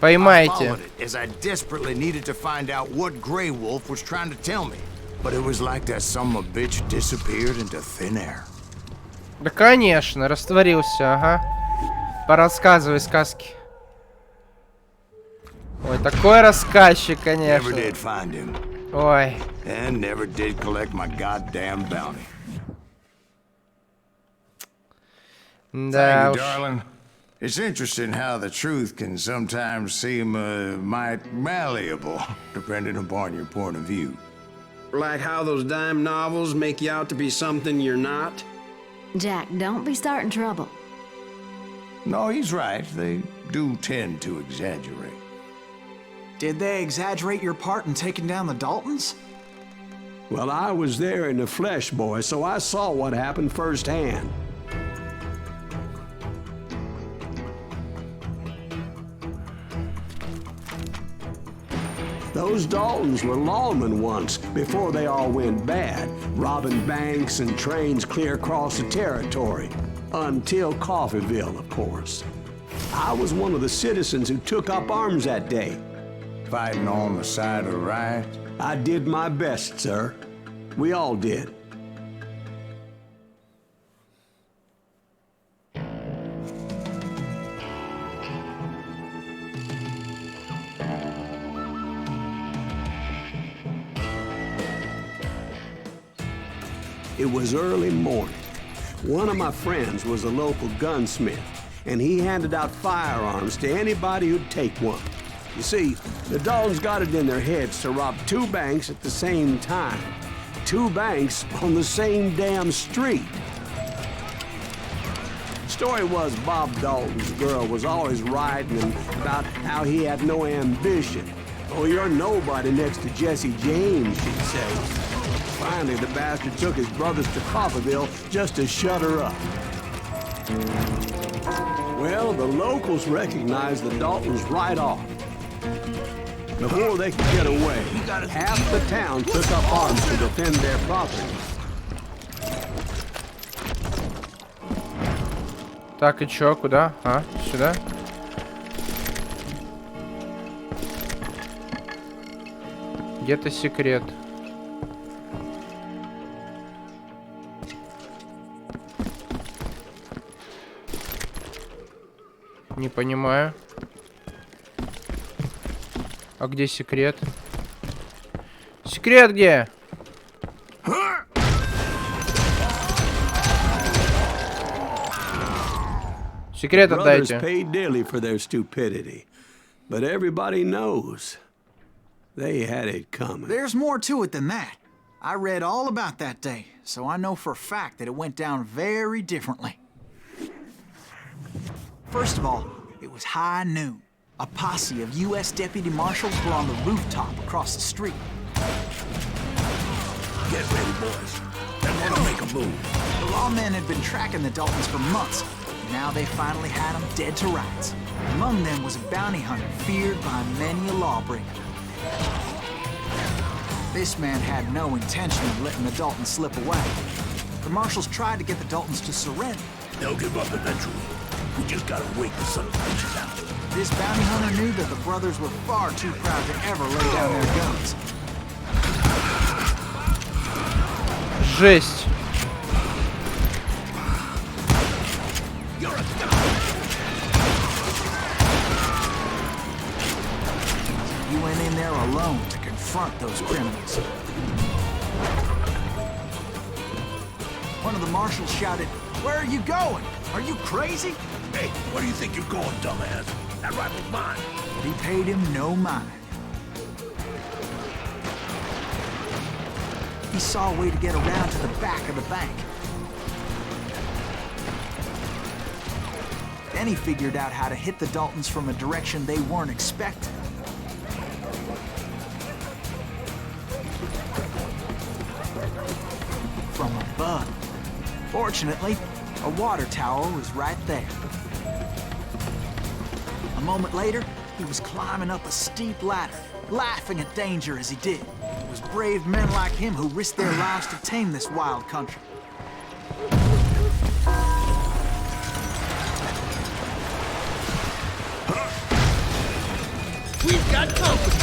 Поймайте. followed it as I desperately needed to find out what Grey Wolf was trying to tell me. But it was like that son of a bitch disappeared into thin air. Да, конечно, растворился, ага. Порассказывай сказки. Ой, такой рассказчик, Never конечно. did find him, Ой. and never did collect my goddamn bounty. Да Thank уж. you, darling. It's interesting how the truth can sometimes seem might malleable, depending upon your point of view. Like how those dime novels make you out to be something you're not? Jack, don't be starting trouble. No, he's right. They do tend to exaggerate. Did they exaggerate your part in taking down the Daltons? Well, I was there in the flesh, boy, so I saw what happened firsthand. Those Daltons were lawmen once, before they all went bad, robbing banks and trains clear across the territory. Until Coffeeville, of course. I was one of the citizens who took up arms that day. Fighting on the side of right. I did my best, sir. We all did. It was early morning. One of my friends was a local gunsmith, and he handed out firearms to anybody who'd take one. You see, the Daltons got it in their heads to rob 2 banks at the same time. 2 banks on the same damn street. Story was Bob Dalton's girl was always writing him about how he had no ambition. Oh, you're nobody next to Jesse James, she'd say. Finally, the bastard took his brothers to Coffeyville just to shut her up. Well, the locals recognized the Daltons right off. Before they could get away, half the town took up arms to defend their property. Так, и чё, куда? А, сюда? Где-то секрет. Не понимаю. А где секрет? Секрет где? Секрет Brothers отдайте. paid dearly for their stupidity, but everybody knows they had it coming. There's more to it than that. I read all about that day, so I know for a fact that it went down very differently. First of all, it was high noon. A posse of U.S. deputy marshals were on the rooftop across the street. Get ready, boys. They're gonna make a move. The lawmen had been tracking the Daltons for months. Now they finally had them dead to rights. Among them was a bounty hunter feared by many a lawbreaker. This man had no intention of letting the Daltons slip away. The marshals tried to get the Daltons to surrender. They'll give up eventually. We just gotta wait till something reaches out. This bounty hunter knew that the brothers were far too proud to ever lay down their guns. Жесть. He went in there alone to confront those criminals. One of the marshals shouted, "Where are you going? Are you crazy?" Hey, where do you think you're going, dumbass? That rifle's mine. But he paid him no mind. He saw a way to get around to the back of the bank. Then he figured out how to hit the Daltons from a direction they weren't expecting. From above. Fortunately, a water tower was right there. A moment later, he was climbing up a steep ladder, laughing at danger as he did. It was brave men like him who risked their lives to tame this wild country. We've got company.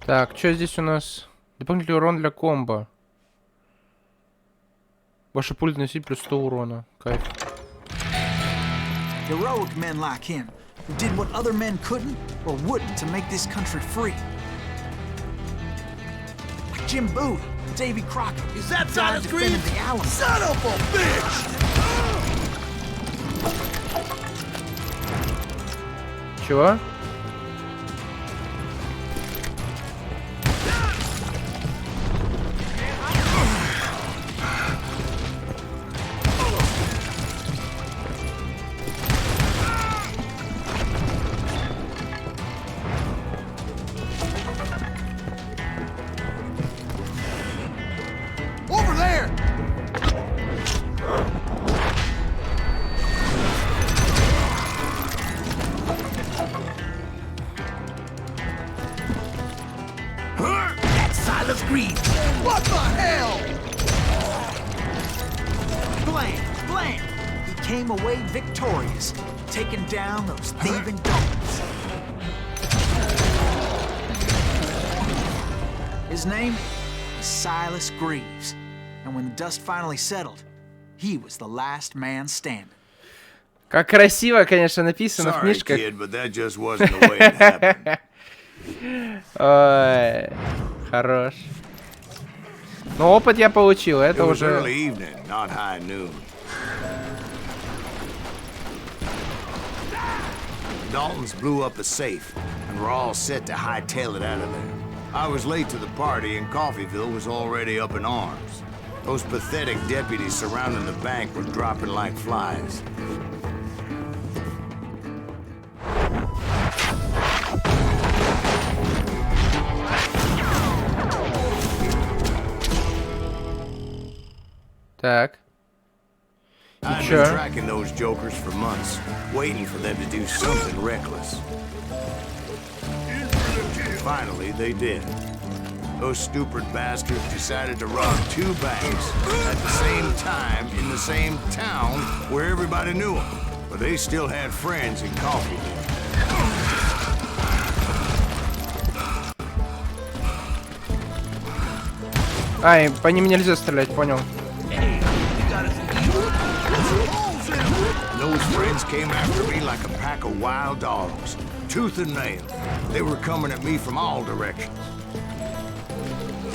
Так, что здесь у нас? Дополнительный урон для комбо. Ваша пуля наносит плюс 100 урона. Кайф. Heroic men like him, who did what other men couldn't or wouldn't to make this country free. Like Jim Bowie, Davy Crockett. Is that died Silas defending Greaves? the Alamo. Son of a bitch! Чего? Over there! That's Silas Greaves. What the hell? Blam! Blam! He came away victorious, taking down those thieving Daltons. His name was Silas Greaves, and when the dust finally settled, he was the last man standing. Как красиво, конечно, написано в Sorry, книжках. kid, but that just wasn't the way it happened. Ой, хорош. Но опыт я получил, It это was уже... early evening, not high noon. Daltons blew up a safe, and were all set to hightail it out of there. I was late to the party, and Coffeeville was already up in arms. Those pathetic deputies surrounding the bank were dropping like flies. Так. I've Sure. been tracking those jokers for months, waiting for them to do something reckless. Finally, they did. Those stupid bastards decided to rob 2 banks at the same time in the same town where everybody knew them. But they still had friends in Coffeeville. Ай, по ним нельзя стрелять, понял. Those friends came after me like a pack of wild dogs, tooth and nail. They were coming at me from all directions.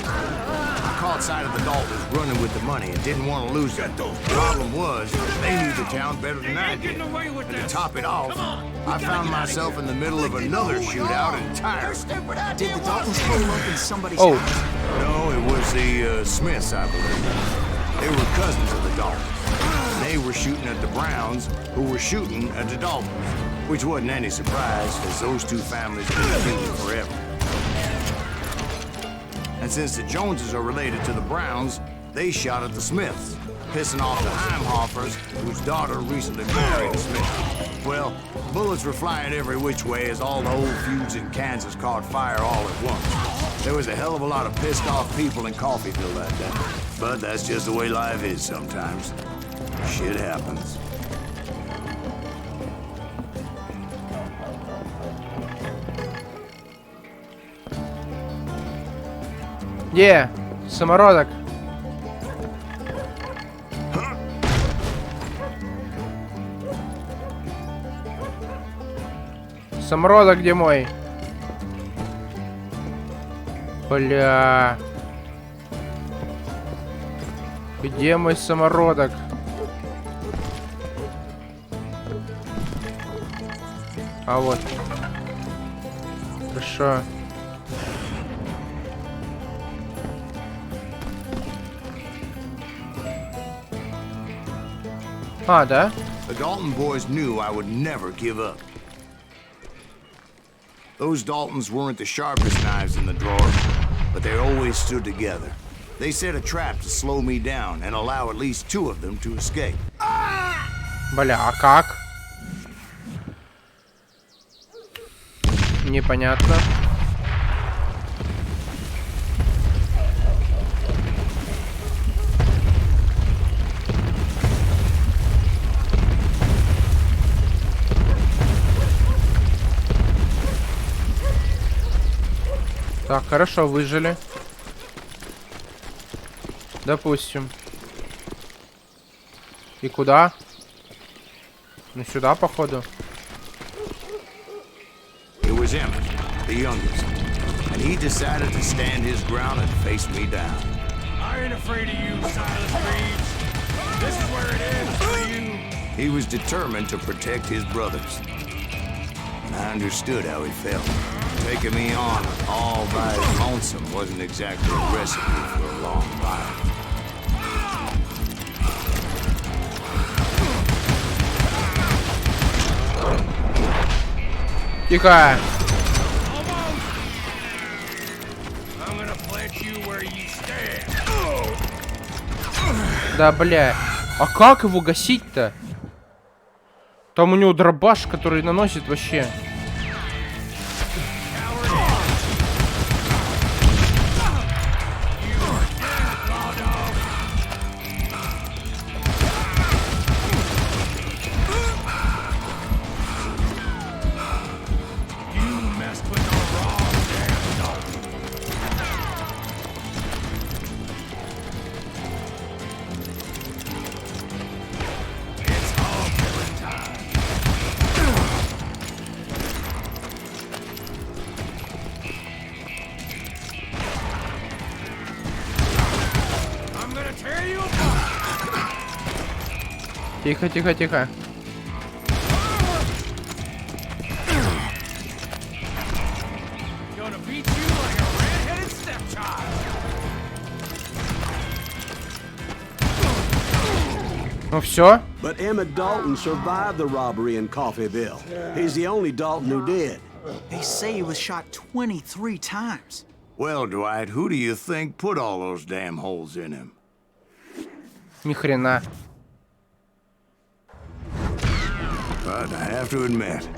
I caught sight of the Daltons running with the money and didn't want to lose it. The problem was, they knew the town better than I did. And to top it off, I found myself in the middle of another shootout entirely. Did the Daltons pull up in somebody's Oh. house? No, it was the Smiths, I believe. They were cousins of the Daltons. They were shooting at the Browns, who were shooting at the Daltons, which wasn't any surprise, because those 2 families have been feuding forever. And since the Joneses are related to the Browns, they shot at the Smiths, pissing off the Heimhoffers, whose daughter recently married a Smith. Well, bullets were flying every which way as all the old feuds in Kansas caught fire all at once. There was a hell of a lot of pissed off people in Coffeeville that day. But that's just the way life is sometimes. Shit happens. Где? Самородок. Самородок где мой? Бля. Где мой самородок? А вот. Хорошо. А, да? The Dalton boys knew I would never give up. Those Daltons weren't the sharpest knives in the drawer, but they always stood together. They set a trap to slow me down and allow at least 2 of them to escape. Бля, а как? Непонятно. Так, хорошо, выжили. Допустим. И куда? Ну сюда, походу. It was Emmett, the youngest, and he decided to stand his ground and face me down. I ain't afraid of you, Silas Reeves. This is where it ends for you. He was determined to protect his brothers. And I understood how he felt. Taking me on all by his lonesome wasn't exactly a recipe for a long life. Тихо! I'm gonna plant you where you stand. Да, бля. А как его гасить-то? Там у него дробаш, который наносит вообще. Тихо, тихо, тихо. Gonna beat you like a red-headed stepchild. Ну все. But Emmett Dalton survived the robbery in Coffeyville. He's the only Dalton who did. They say he was shot 23 times. Well, Dwight, who do you think put all those damn holes in him? Ни хрена. But I have to admit,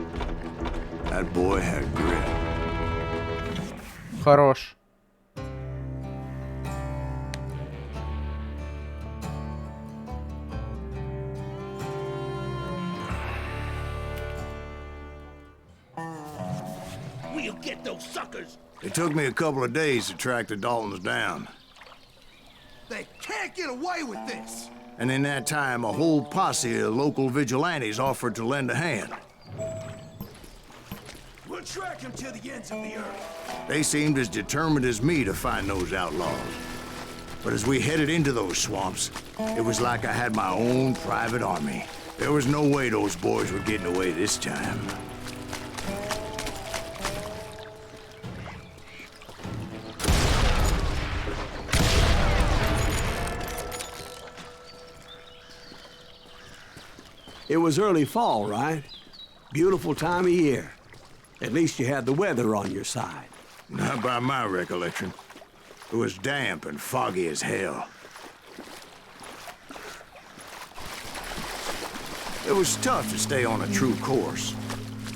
that boy had grit. Хорош. We'll get those suckers. It took me a couple of days to track the Daltons down. They can't get away with this! And in that time, a whole posse of local vigilantes offered to lend a hand. We'll track him to the ends of the earth. They seemed as determined as me to find those outlaws. But as we headed into those swamps, it was like I had my own private army. There was no way those boys were getting away this time. It was early fall, right? Beautiful time of year. At least you had the weather on your side. Not by my recollection. It was damp and foggy as hell. It was tough to stay on a true course,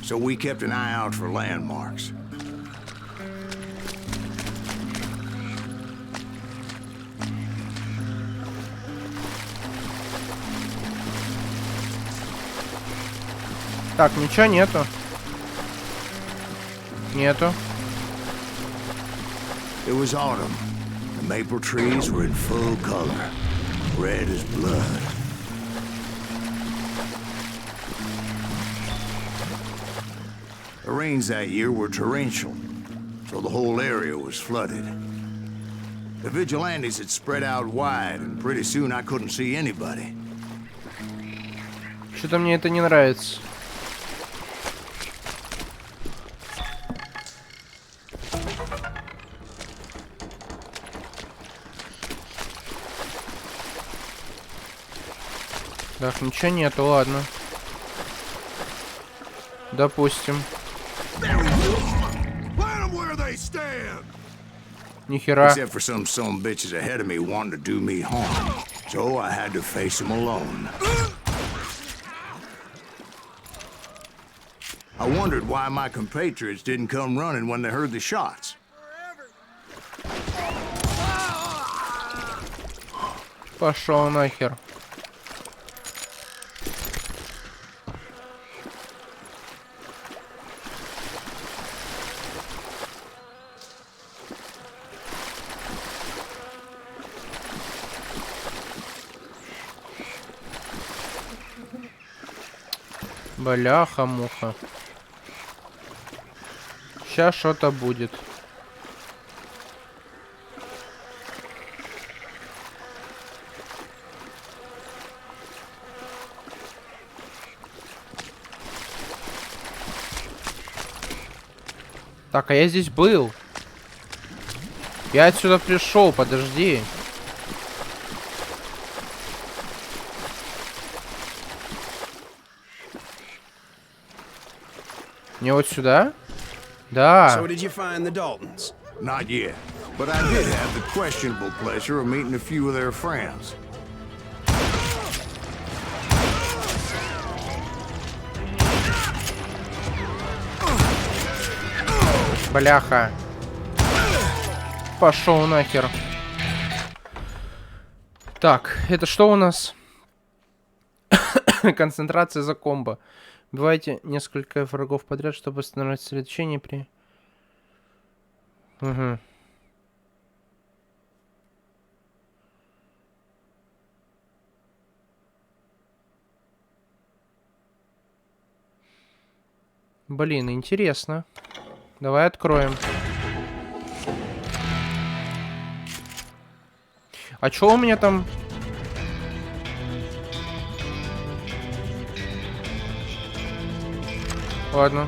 so we kept an eye out for landmarks. Так, ничего нету. Нету. It was autumn. The maple trees were in full color, red as blood. The rains that year were torrential, so the whole area was flooded. The vigilantes had spread out wide, and pretty soon I couldn't see anybody. Что-то мне это не нравится. Так, ничего нету, ладно. Допустим. Нихера. Except for some bitches ahead of me wanting to do me harm, so I had to face them alone. I wondered why my compatriots didn't come running when they heard the shots. Пошел нахер. Бляха-муха. Сейчас что-то будет. Так, а я здесь был. Я отсюда пришел, подожди. Не вот сюда? Да. So did you find the Daltons? Not yet, but I did have the questionable pleasure of meeting a few of their friends. Бляха. Пошел нахер. Так, это что у нас? Концентрация за комбо. Убивайте несколько врагов подряд, чтобы остановить сосредоточение при... Угу. Блин, интересно. Давай откроем. А чё у меня там? Ладно.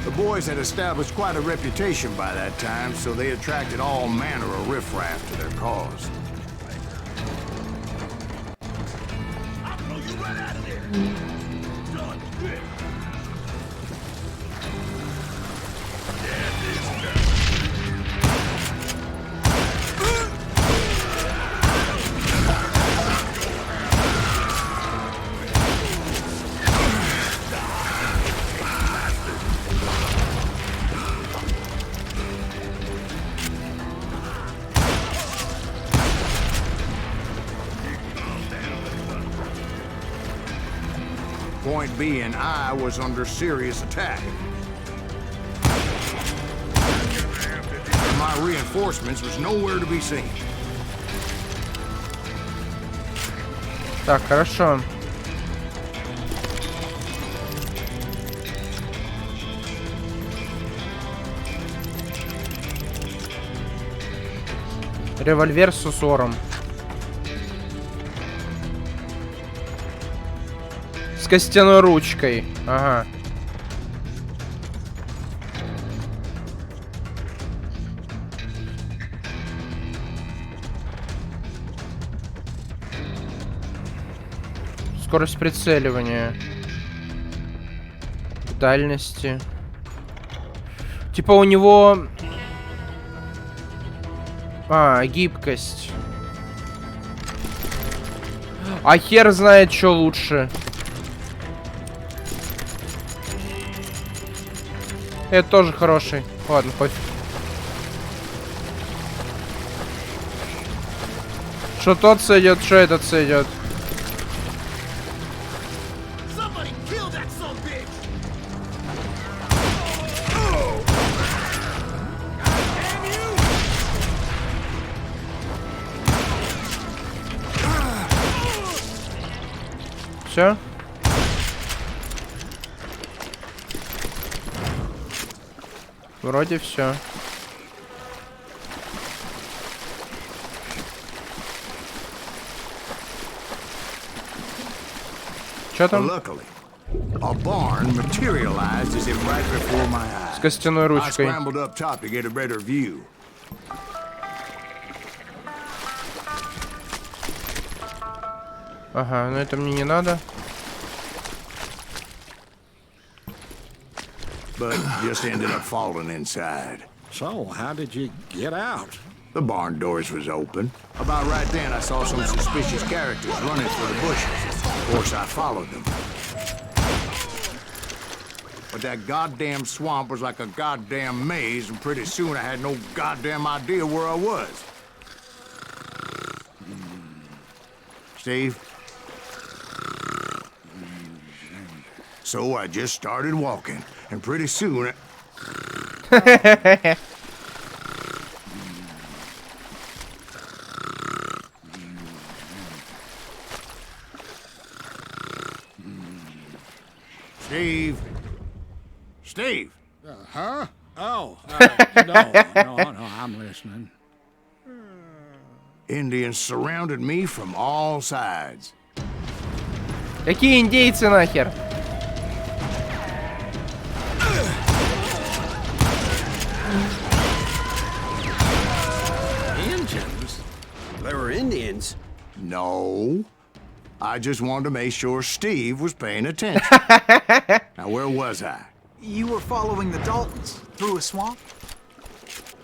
The boys had established quite a reputation by that time, so they attracted all manner of riffraff to their cause. I'll throw you right out of there. Done. Point being, I was under serious attack. And my reinforcements was nowhere to be seen. Так, хорошо. Револьвер с усором. С костяной ручкой. Ага. Скорость прицеливания. Дальности. Типа у него... гибкость. А хер знает, что лучше. Это тоже хороший. Ладно, пофиг. Что тот сойдет, что этот сойдет. Все? Вроде все. Что там? A barn materialized as if right before my eyes. С костяной I ручкой. scrambled up top to get a better view. Ага, но это мне не надо. But just ended up falling inside. So, how did you get out? The barn doors was open. About right then, I saw some suspicious characters running for the bushes. Of course, I followed them. But that goddamn swamp was like a goddamn maze, and pretty soon I had no goddamn idea where I was. Steve? So I just started walking, and pretty soon... Steve? Steve? Huh? Oh, no, I'm listening. Indians surrounded me from all sides. Какие индейцы нахер? Indians? They were Indians. No. I just wanted to make sure Steve was paying attention. Now, where was I? You were following the Daltons through a swamp?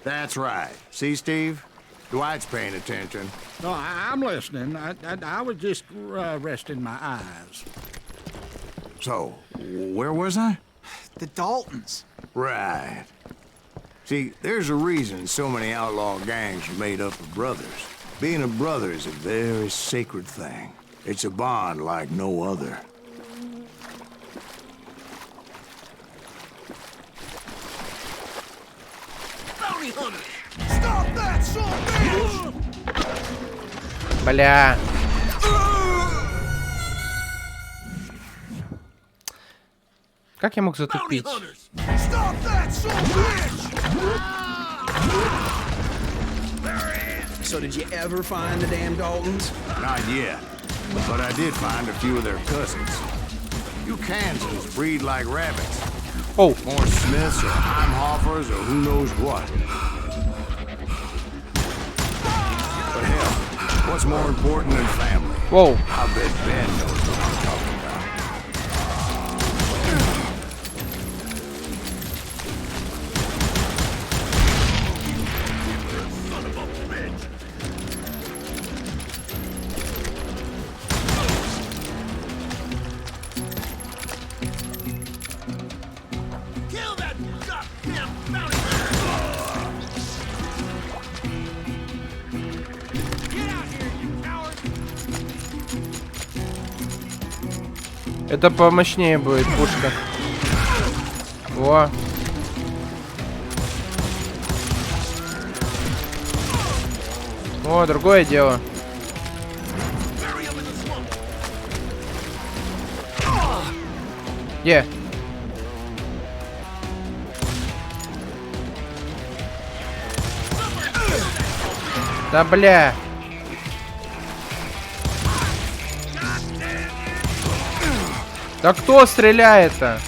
That's right. See, Steve? Dwight's paying attention. No, I'm listening. I was just resting my eyes. So, where was I? The Daltons. Right. See, there's a reason so many outlaw gangs are made up of brothers. Being a brother is a very sacred thing. It's a bond like no other. Bounty hunter! Stop that, son of a bitch! Бля. Как я мог затупить? So did you ever find the damn Daltons? Not yet, but I did find a few of their cousins. You Kansans breed like rabbits. Oh. More Smiths or Heimhoffers or who knows what. But hell, what's more important than family? Whoa. I bet Ben knows what I'm talking about. Son of a bitch! Kill that goddamn bounty hunter! Get out here, you coward! Это помощнее будет пушка. Во. О, другое дело. Где? Да бля. Да кто стреляет-то?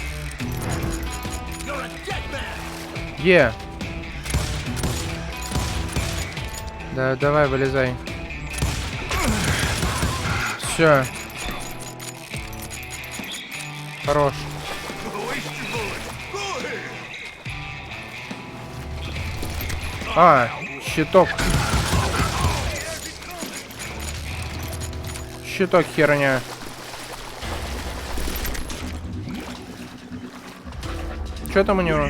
Где? Да, давай, вылезай. Все. Хорош. А, щиток. Щиток херня. Что там у него?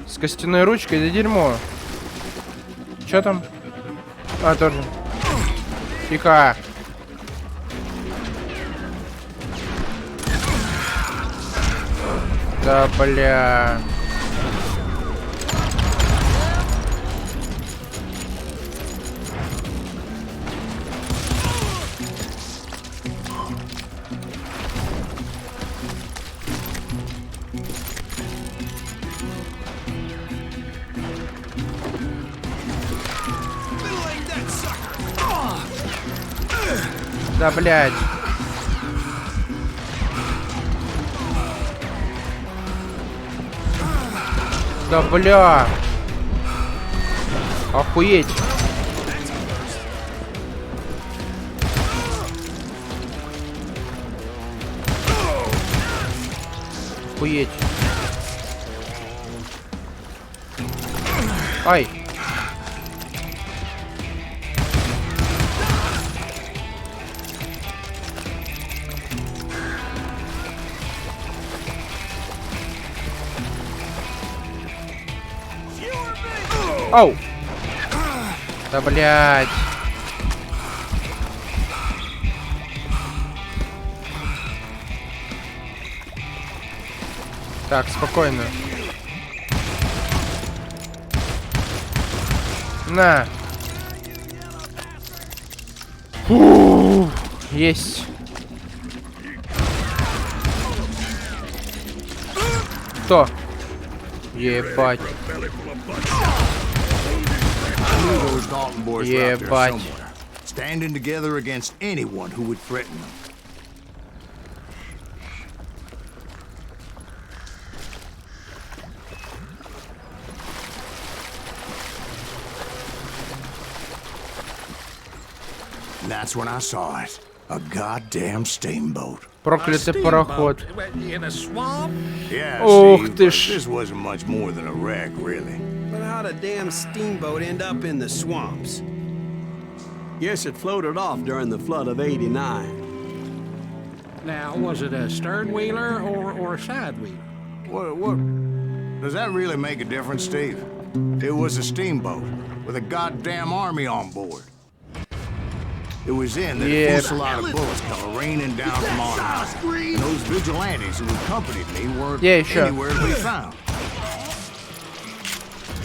С костяной ручкой, да дерьмо. Что там? А, тоже. Пика. Да, бля. Да, блядь. Да, бля. Охуеть. Охуеть. Ай. Оу! Да, блядь! Так, спокойно. На! Фу, есть! Кто? Ебать! Ебать. Standing together against anyone who would threaten them. That's when I saw it. A goddamn steamboat. Проклятый пароход. Yeah, Ох see, ты ж. this wasn't much more than a wreck, really. But how'd a damn steamboat end up in the swamps? Yes, it floated off during the flood of '89. Now, was it a stern wheeler or a side wheeler? What? Does that really make a difference, Steve? It was a steamboat with a goddamn army on board. It was in that a fusillade of bullets come raining down from on high. And those vigilantes who accompanied me weren't anywhere to be found.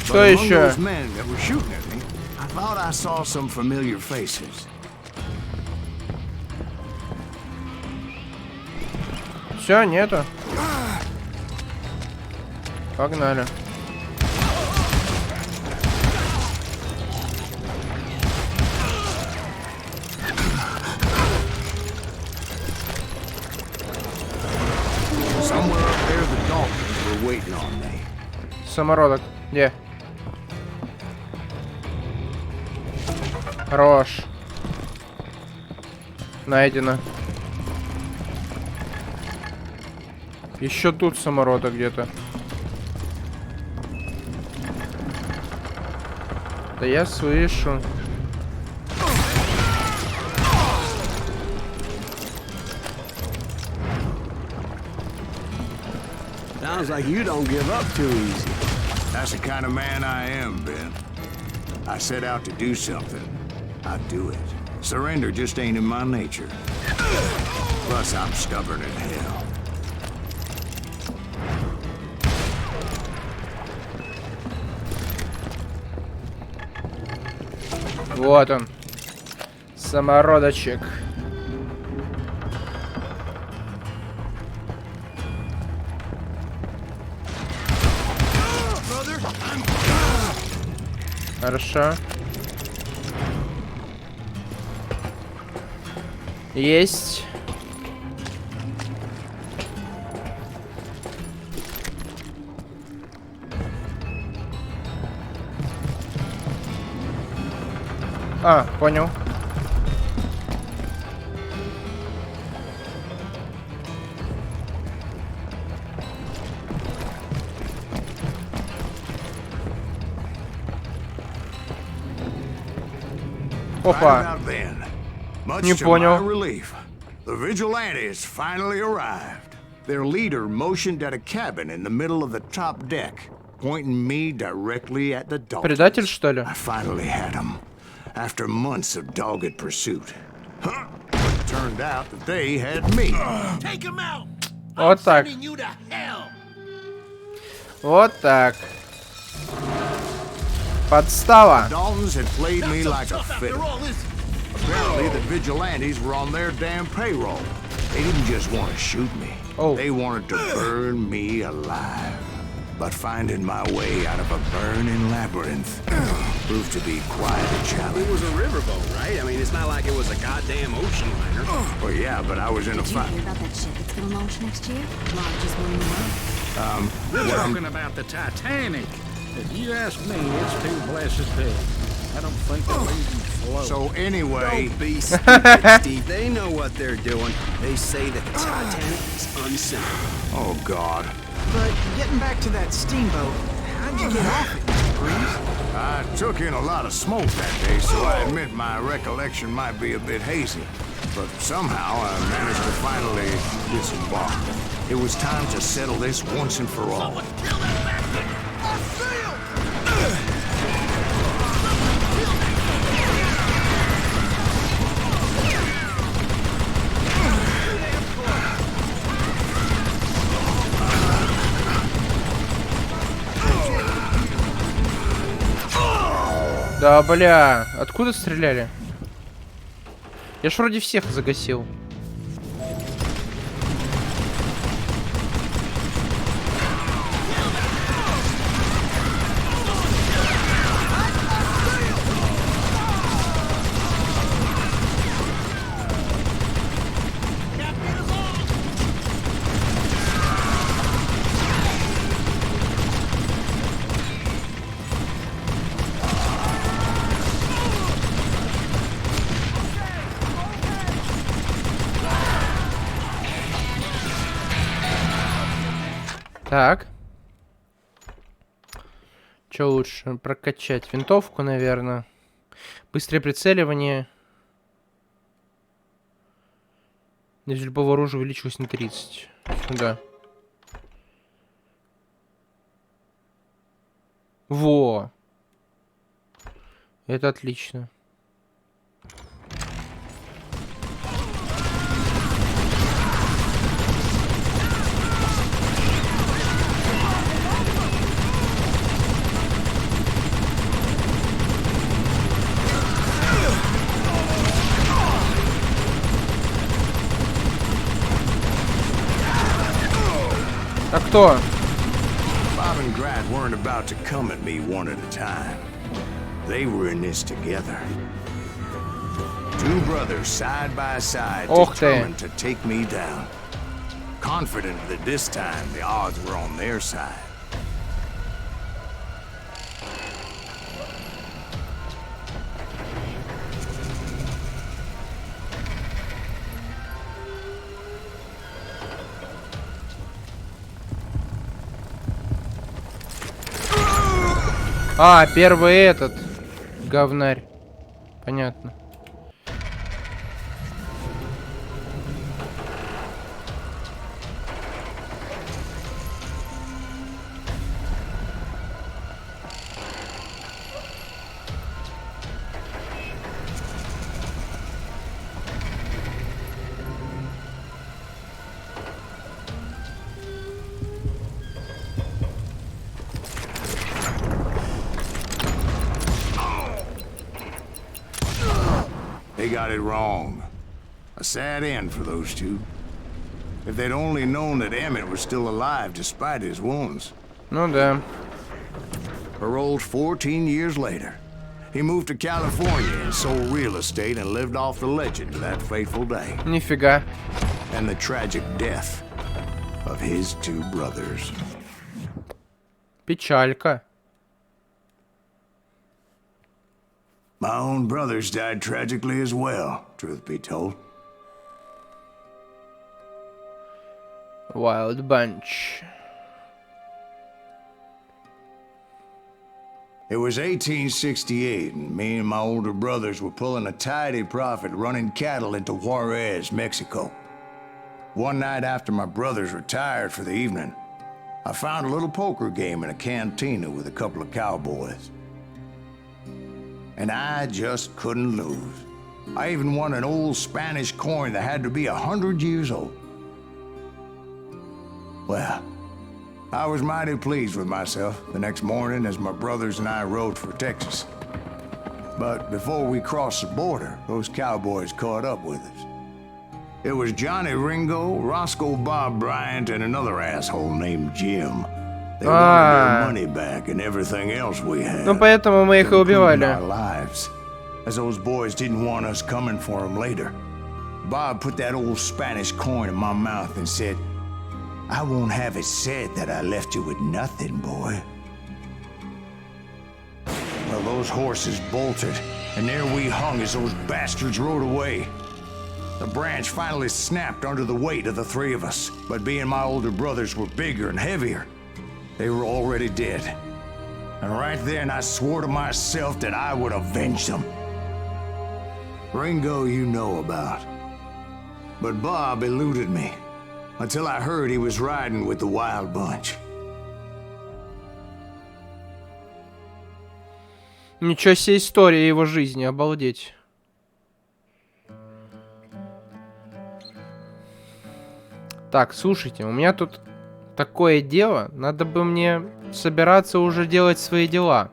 Что еще? Those men that were shooting at me, I Thought I saw some familiar faces. Все, нету. Погнали. Somewhere up there, the Daltons were waiting on me. Самородок. Где? Хорош. Найдено. Еще тут самородок где-то. Да я слышу. Sounds like you don't give up too easy. That's the kind of man I am, Ben. I set out to do something. I do it. Surrender just ain't in my nature. Plus, I'm stubborn as hell. Вот он. Самородочек. Хорошо. Есть. А, понял. Опа. Не понял. The vigilantes finally arrived. Their leader motioned at a cabin in the middle of the top deck, pointing me directly at the Daltons. Предатель, что ли? I finally had him, after months of dogged pursuit. It turned out that they had me. Take him out. Вот так. Sending you to hell. Вот так. Подстава. Daltons had played me like a fiddle. Apparently, the vigilantes were on their damn payroll. They didn't just want to shoot me. Oh. They wanted to burn me alive. But finding my way out of a burning labyrinth proved to be quite a challenge. It was a riverboat, right? I mean, it's not like it was a goddamn ocean liner. Well, yeah, but I was in a Did you fight. hear about that ship that's gonna launch next year? Launch just one more. We're talking about the Titanic. If you ask me, it's too blessed big. I don't think they'll even float. So anyway, Don't be stupid, Steve. They know what they're doing. They say that the Titanic is unsinkable. oh God. But getting back to that steamboat, how'd you get off it, Mr. Breeze? I took in a lot of smoke that day, so I admit my recollection might be a bit hazy. But somehow I managed to finally disembark. It was time to settle this once and for all. Kill that bastard. Да, бля. Откуда стреляли? Я ж вроде всех загасил. Так. Что лучше? Прокачать винтовку, наверное. Быстрое прицеливание. Из любого оружия увеличилось на 30. Сюда. Во! Это отлично. что? Bob and Grat weren't about to come at me one at a time. They were in this together. Two brothers side by side, determined to take me down. Confident that this time the odds were on their side. А, первый этот говнарь. Понятно. They got it wrong. A sad end for those two. If they'd only known that Emmett was still alive despite his wounds. Ну да. Paroled 14 years later. He moved to California and sold real estate and lived off the legend to that fateful day. Нифига. And the tragic death of his two brothers. Печалька. My own brothers died tragically as well, truth be told. Wild Bunch. It was 1868, and me and my older brothers were pulling a tidy profit running cattle into Juarez, Mexico. One night after my brothers retired for the evening, I found a little poker game in a cantina with a couple of cowboys. And I just couldn't lose. I even won an old Spanish coin that had to be 100 years old. Well, I was mighty pleased with myself the next morning as my brothers and I rode for Texas. But before we crossed the border, those cowboys caught up with us. It was Johnny Ringo, Roscoe Bob Bryant, and another asshole named Jim. They wanted their money back and everything else we had. Ну поэтому мы их и убивали. Our lives, as those boys didn't want us coming for them later. Bob put that old Spanish coin in my mouth and said, "I won't have it said that I left you with nothing, boy." Well, those horses bolted, and there we hung as those bastards rode away. The branch finally snapped under the weight of the three of us, but being my older brothers were bigger and heavier, they were already dead. And right then I swore to myself that I would avenge them. Ringo you know about. But Bob eluded me until I heard he was riding with the Wild Bunch. Ничего себе история его жизни, обалдеть. Так, слушайте, у меня тут такое дело, надо бы мне собираться уже делать свои дела.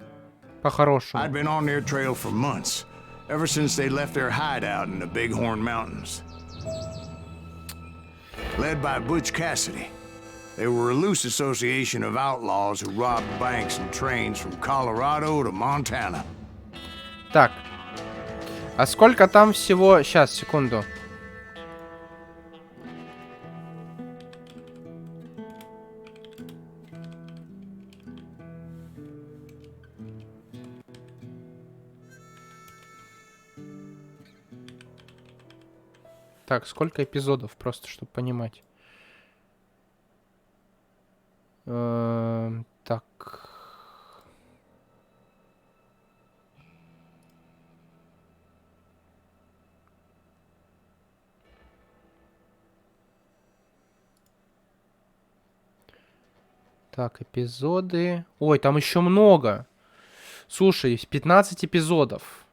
По-хорошему. I'd been on their trail for months, ever since they left their hideout in the Bighorn Mountains. Led by Butch Cassidy, they were a loose association of outlaws who robbed banks and trains from Colorado to Montana. Так, а сколько там всего... Сейчас, секунду. Так, сколько эпизодов, просто чтобы понимать. Так. Так, эпизоды. Ой, там еще много. Слушай, 15 эпизодов.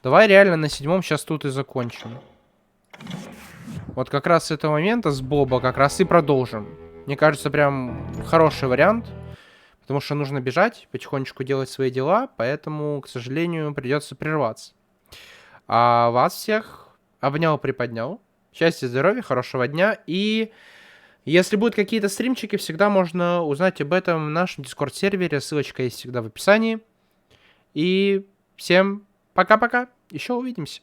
Давай реально на 7-м сейчас тут и закончим. Вот как раз с этого момента, с Боба, как раз и продолжим. Мне кажется, прям хороший вариант. Потому что нужно бежать, потихонечку делать свои дела. Поэтому, к сожалению, придется прерваться. А вас всех обнял, приподнял. Счастья, здоровья, хорошего дня. И Если будут какие-то стримчики, всегда можно узнать об этом в нашем Discord-сервере. Ссылочка есть всегда в описании. И всем пока-пока. Еще увидимся.